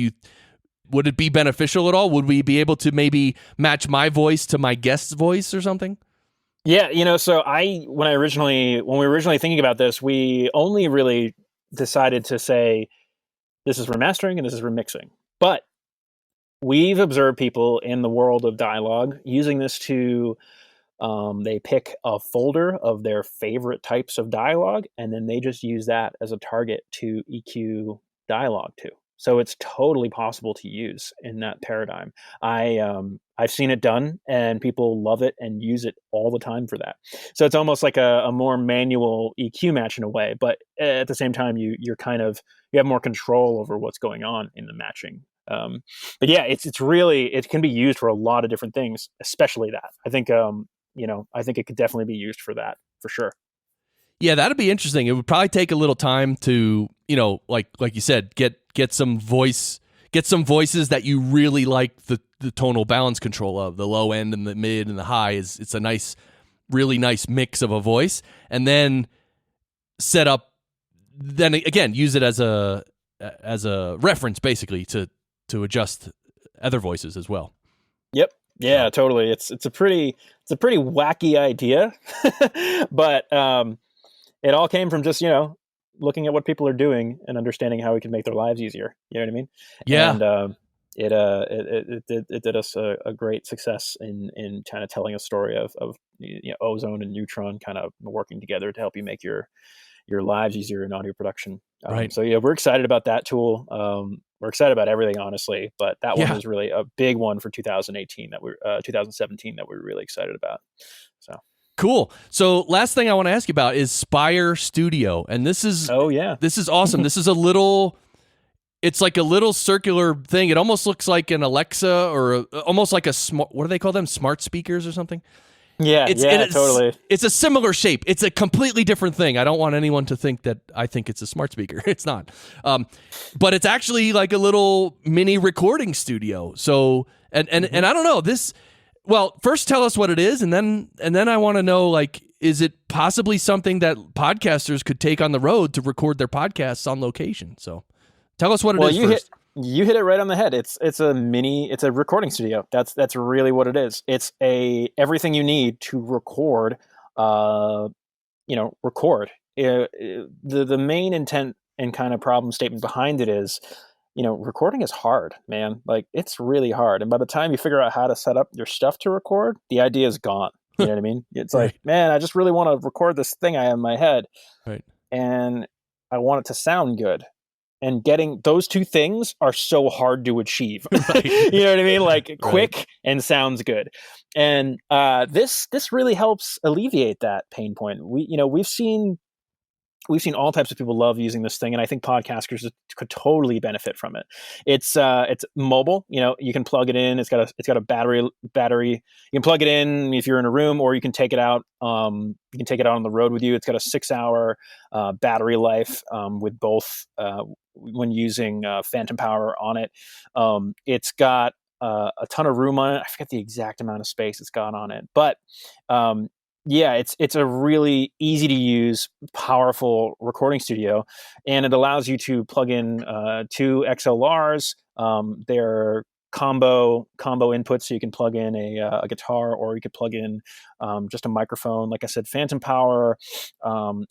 Would it be beneficial at all? Would we be able to maybe match my voice to my guest's voice or something? Yeah, so when we were originally thinking about this, we only really decided to say this is for mastering and this is for mixing, but we've observed people in the world of dialogue using this to, they pick a folder of their favorite types of dialogue, and then they just use that as a target to EQ dialogue to. So it's totally possible to use in that paradigm. I've seen it done, and people love it and use it all the time for that. So it's almost like a more manual EQ match in a way, but at the same time, you have more control over what's going on in the matching. But yeah, it can be used for a lot of different things, especially that. I think it could definitely be used for that for sure. Yeah, that'd be interesting. It would probably take a little time to, like you said, get some voices that you really like the tonal balance control of. The low end and the mid and the high it's a really nice mix of a voice, and then set up. Then again, use it as a reference basically to adjust other voices as well. Yep. Yeah, totally. It's a pretty wacky idea, but it all came from just looking at what people are doing and understanding how we can make their lives easier. You know what I mean? Yeah. And it did us a great success in kind of telling a story of Ozone and Neutron kind of working together to help you make your lives easier in audio production. Right. So yeah, we're excited about that tool. We're excited about everything, honestly, but that one was really a big one for 2017 that 2017 that we're really excited about. So cool. So last thing I want to ask you about is Spire Studio, and this is this is awesome. This is it's like a little circular thing. It almost looks like an Alexa or almost like a smart. What do they call them? Smart speakers or something? Yeah, totally. It's a similar shape. It's a completely different thing. I don't want anyone to think that I think it's a smart speaker. It's not. But it's actually like a little mini recording studio. So, and I don't know this. Well, first tell us what it is, and then I want to know, like, is it possibly something that podcasters could take on the road to record their podcasts on location? So, tell us what it is first. You hit it right on the head. It's a recording studio. That's really what it is. It's everything you need to record. Record. The main intent and kind of problem statement behind it is, recording is hard, man. Like, it's really hard. And by the time you figure out how to set up your stuff to record, the idea is gone. You know what I mean? It's like, man, I just really want to record this thing I have in my head. Right. And I want it to sound good. And getting those two things are so hard to achieve. Right. You know what I mean? Like quick and sounds good. And this really helps alleviate that pain point. We've seen all types of people love using this thing, and I think podcasters could totally benefit from it. It's mobile. You can plug it in. It's got a battery. You can plug it in if you're in a room, or you can take it out. You can take it out on the road with you. It's got a 6-hour battery life with both when using phantom power on it. It's got a ton of room on it. I forget the exact amount of space it's got on it, but yeah, it's a really easy to use, powerful recording studio, and it allows you to plug in 2 XLRs. They're combo inputs, so you can plug in a guitar, or you could plug in just a microphone. Like I said, phantom power.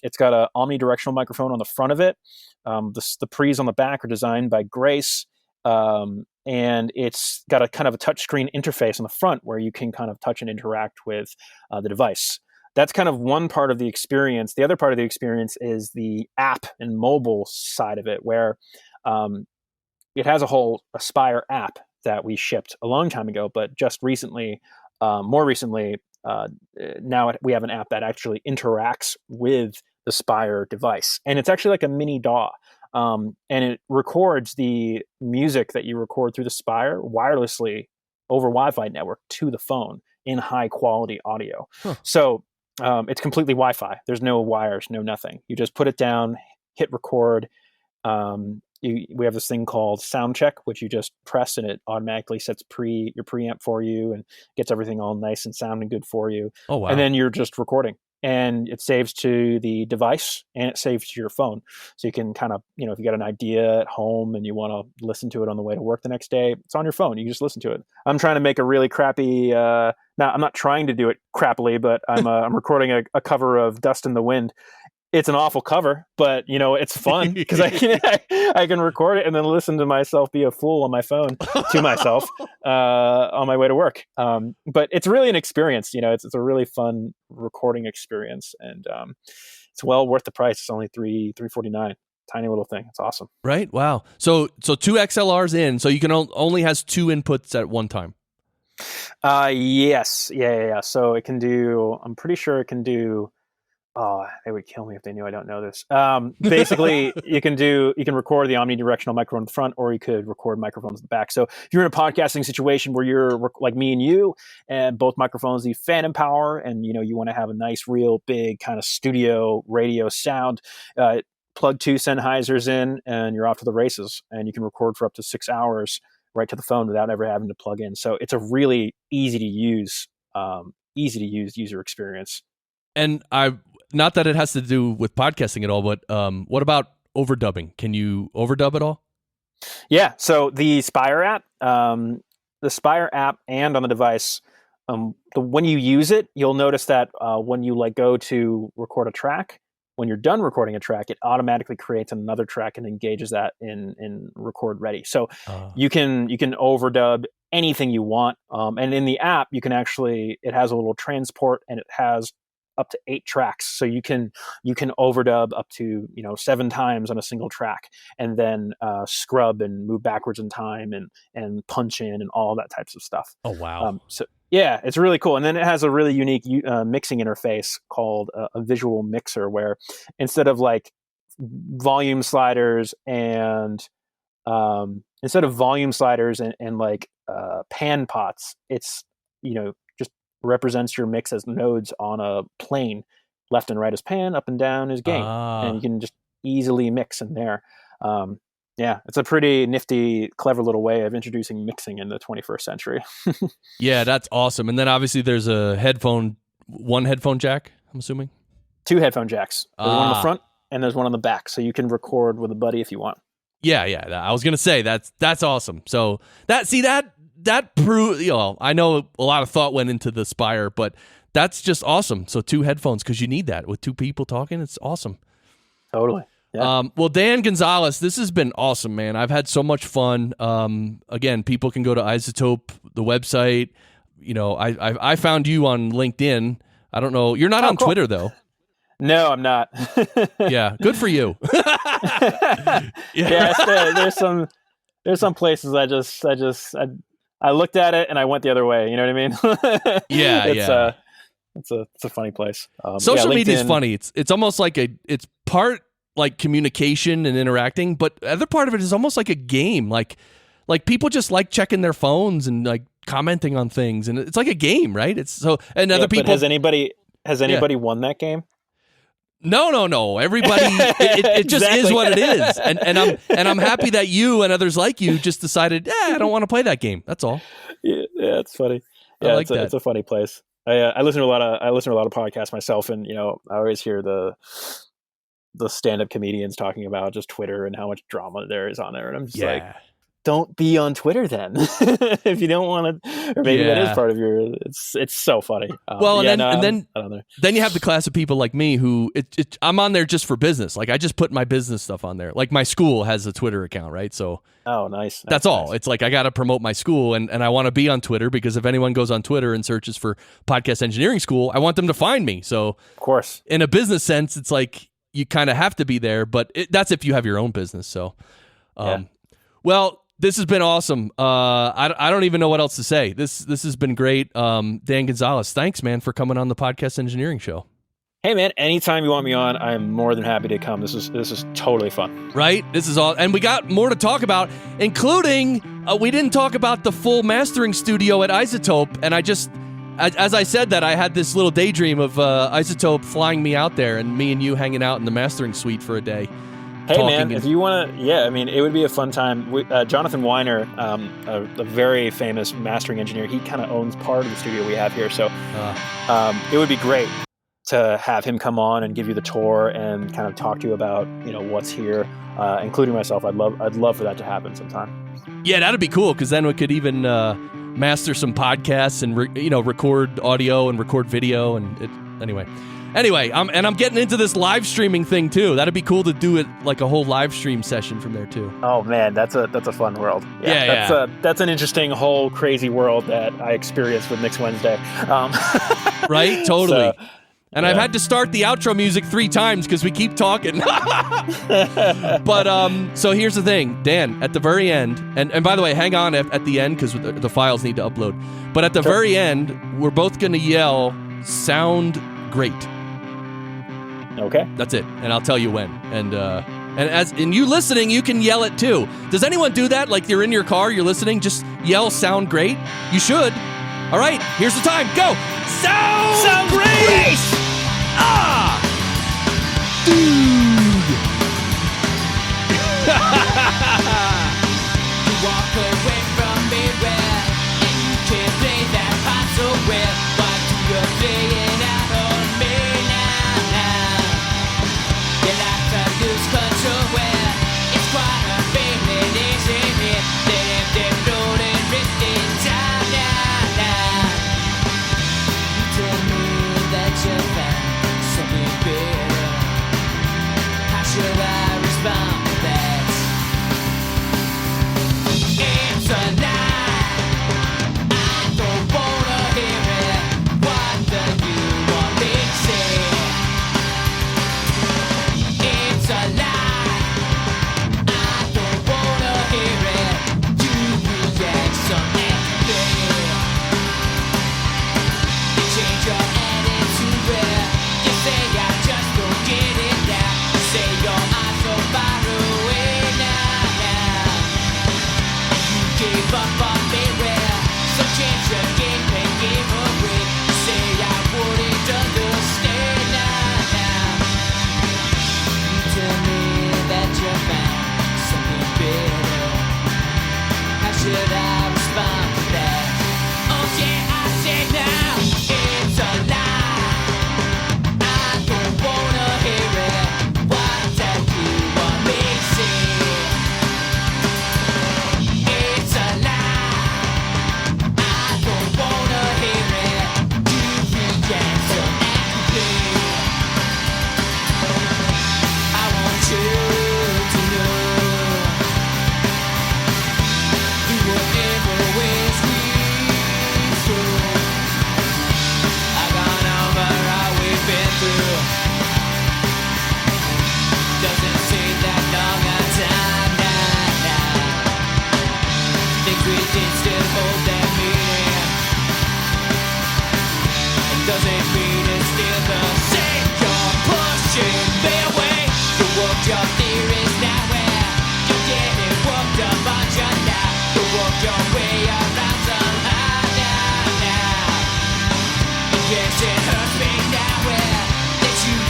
It's got an omnidirectional microphone on the front of it. The pre's on the back are designed by Grace. And it's got a kind of a touchscreen interface on the front where you can kind of touch and interact with the device. That's kind of one part of the experience. The other part of the experience is the app and mobile side of it, where it has a Spire app that we shipped a long time ago, but just recently, more recently, now we have an app that actually interacts with the Spire device. And it's actually like a mini DAW. And it records the music that you record through the Spire wirelessly over Wi-Fi network to the phone in high quality audio. Huh. So it's completely Wi-Fi. There's no wires, no nothing. You just put it down, hit record. We have this thing called sound check, which you just press and it automatically sets your preamp for you and gets everything all nice and sounding good for you. Oh, wow. And then you're just recording. And it saves to the device and it saves to your phone. So you can kind of, if you got an idea at home and you want to listen to it on the way to work the next day, it's on your phone. You can just listen to it. I'm trying to make a really crappy, I'm not trying to do it crappily, but I'm recording a cover of Dust in the Wind. It's an awful cover, but it's fun because I can record it and then listen to myself be a fool on my phone to myself on my way to work. But it's really an experience. It's a really fun recording experience, and it's well worth the price. It's only $349. Tiny little thing. It's awesome. Right? Wow. So 2 XLRs in, so you can only has 2 inputs at one time. Yes. Yeah. So it can do. I'm pretty sure it can do. Oh, they would kill me if they knew I don't know this. Basically, you can record the omnidirectional microphone in the front, or you could record microphones in the back. So if you're in a podcasting situation where you're like me and you, and both microphones need phantom power, and you want to have a nice, real big kind of studio radio sound, plug 2 Sennheisers in, and you're off to the races. And you can record for up to 6 hours right to the phone without ever having to plug in. So it's a really easy to use user experience. And not that it has to do with podcasting at all, but what about overdubbing? Can you overdub at all? Yeah. So the Spire app and on the device, when you use it, you'll notice that when you go to record a track, when you're done recording a track, it automatically creates another track and engages that in record ready. So you can overdub anything you want. And in the app, it has a little transport, and it has up to 8 tracks. So you can overdub up to 7 times on a single track, and then scrub and move backwards in time and punch in and all that types of stuff. Oh wow. So yeah, it's really cool. And then it has a really unique mixing interface called a visual mixer, where instead of volume sliders and pan pots, it's just represents your mix as nodes on a plane. Left and right is pan, up and down is gain, and you can just easily mix in there. Yeah, it's a pretty nifty, clever little way of introducing mixing in the 21st century. Yeah, that's awesome. And then obviously there's one headphone jack, I'm assuming? 2 headphone jacks. There's one on the front and there's one on the back, so you can record with a buddy if you want. Yeah. I was gonna say that's awesome. So that proves, I know a lot of thought went into the Spire, but that's just awesome. So 2 headphones, because you need that with 2 people talking. It's awesome. Totally. Yeah. Well, Dan Gonzalez, this has been awesome, man. I've had so much fun. Again, people can go to iZotope, the website, I found you on LinkedIn. I don't know. You're not on cool. Twitter though. No, I'm not. Yeah, good for you. There's some places I looked at it and I went the other way. You know what I mean? It's a funny place. Social media is funny. It's almost like it's part like communication and interacting, but the other part of it is almost like a game. Like people just like checking their phones and like commenting on things, and it's like a game, right? It's so, and other people. Has anybody won that game? No. Everybody, it just is what it is, and I'm happy that you and others like you just decided, I don't want to play that game. That's all. Yeah, it's funny. Yeah, it's a funny place. I listen to a lot of podcasts myself, and I always hear the stand-up comedians talking about just Twitter and how much drama there is on there, and I'm just like, don't be on Twitter then if you don't want to, or maybe that is part of your. It's so funny. Then you have the class of people like me who I'm on there just for business. Like I just put my business stuff on there. Like my school has a Twitter account, right? So nice. That's all. It's like I got to promote my school, and I want to be on Twitter because if anyone goes on Twitter and searches for Podcast Engineering School, I want them to find me. So of course, in a business sense, it's like you kind of have to be there, but that's if you have your own business. So, well. This has been awesome. I don't even know what else to say. This has been great. Dan Gonzalez, thanks, man, for coming on the Podcast Engineering Show. Hey, man, anytime you want me on, I'm more than happy to come. This is totally fun. Right? This is all, and we got more to talk about, including we didn't talk about the full mastering studio at iZotope, and as I said that, I had this little daydream of iZotope flying me out there and me and you hanging out in the mastering suite for a day. Hey man, if you want to, it would be a fun time. Jonathan Weiner, a very famous mastering engineer, he kind of owns part of the studio we have here, so it would be great to have him come on and give you the tour and kind of talk to you about what's here, including myself. I'd love for that to happen sometime. Yeah, that'd be cool because then we could even master some podcasts and record audio and record video Anyway, I'm getting into this live streaming thing too. That'd be cool to do it like a whole live stream session from there too. Oh man, that's a fun world. That's an interesting whole crazy world that I experienced with Next Wednesday. Right, totally. And I've had to start the outro music 3 times because we keep talking. But so here's the thing, Dan. At the very end, and by the way, hang on at the end because the files need to upload. But at the very end, we're both going to yell, "Sound great." Okay. That's it. And I'll tell you when. And you listening, you can yell it too. Does anyone do that? Like you're in your car, you're listening, just yell "sound great"? You should. All right, here's the time. Go! Sound great! Ah! Dude! You walk away from me where you can't play that part so well. But you're playing out on me now. You like to lose control where it's quite a feeling, isn't it? Let them float and risk in time now. You tell me that you found something better.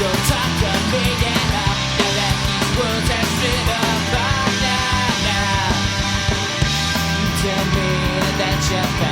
Don't talk to me now. Now that these worlds have split apart now. Tell me that you're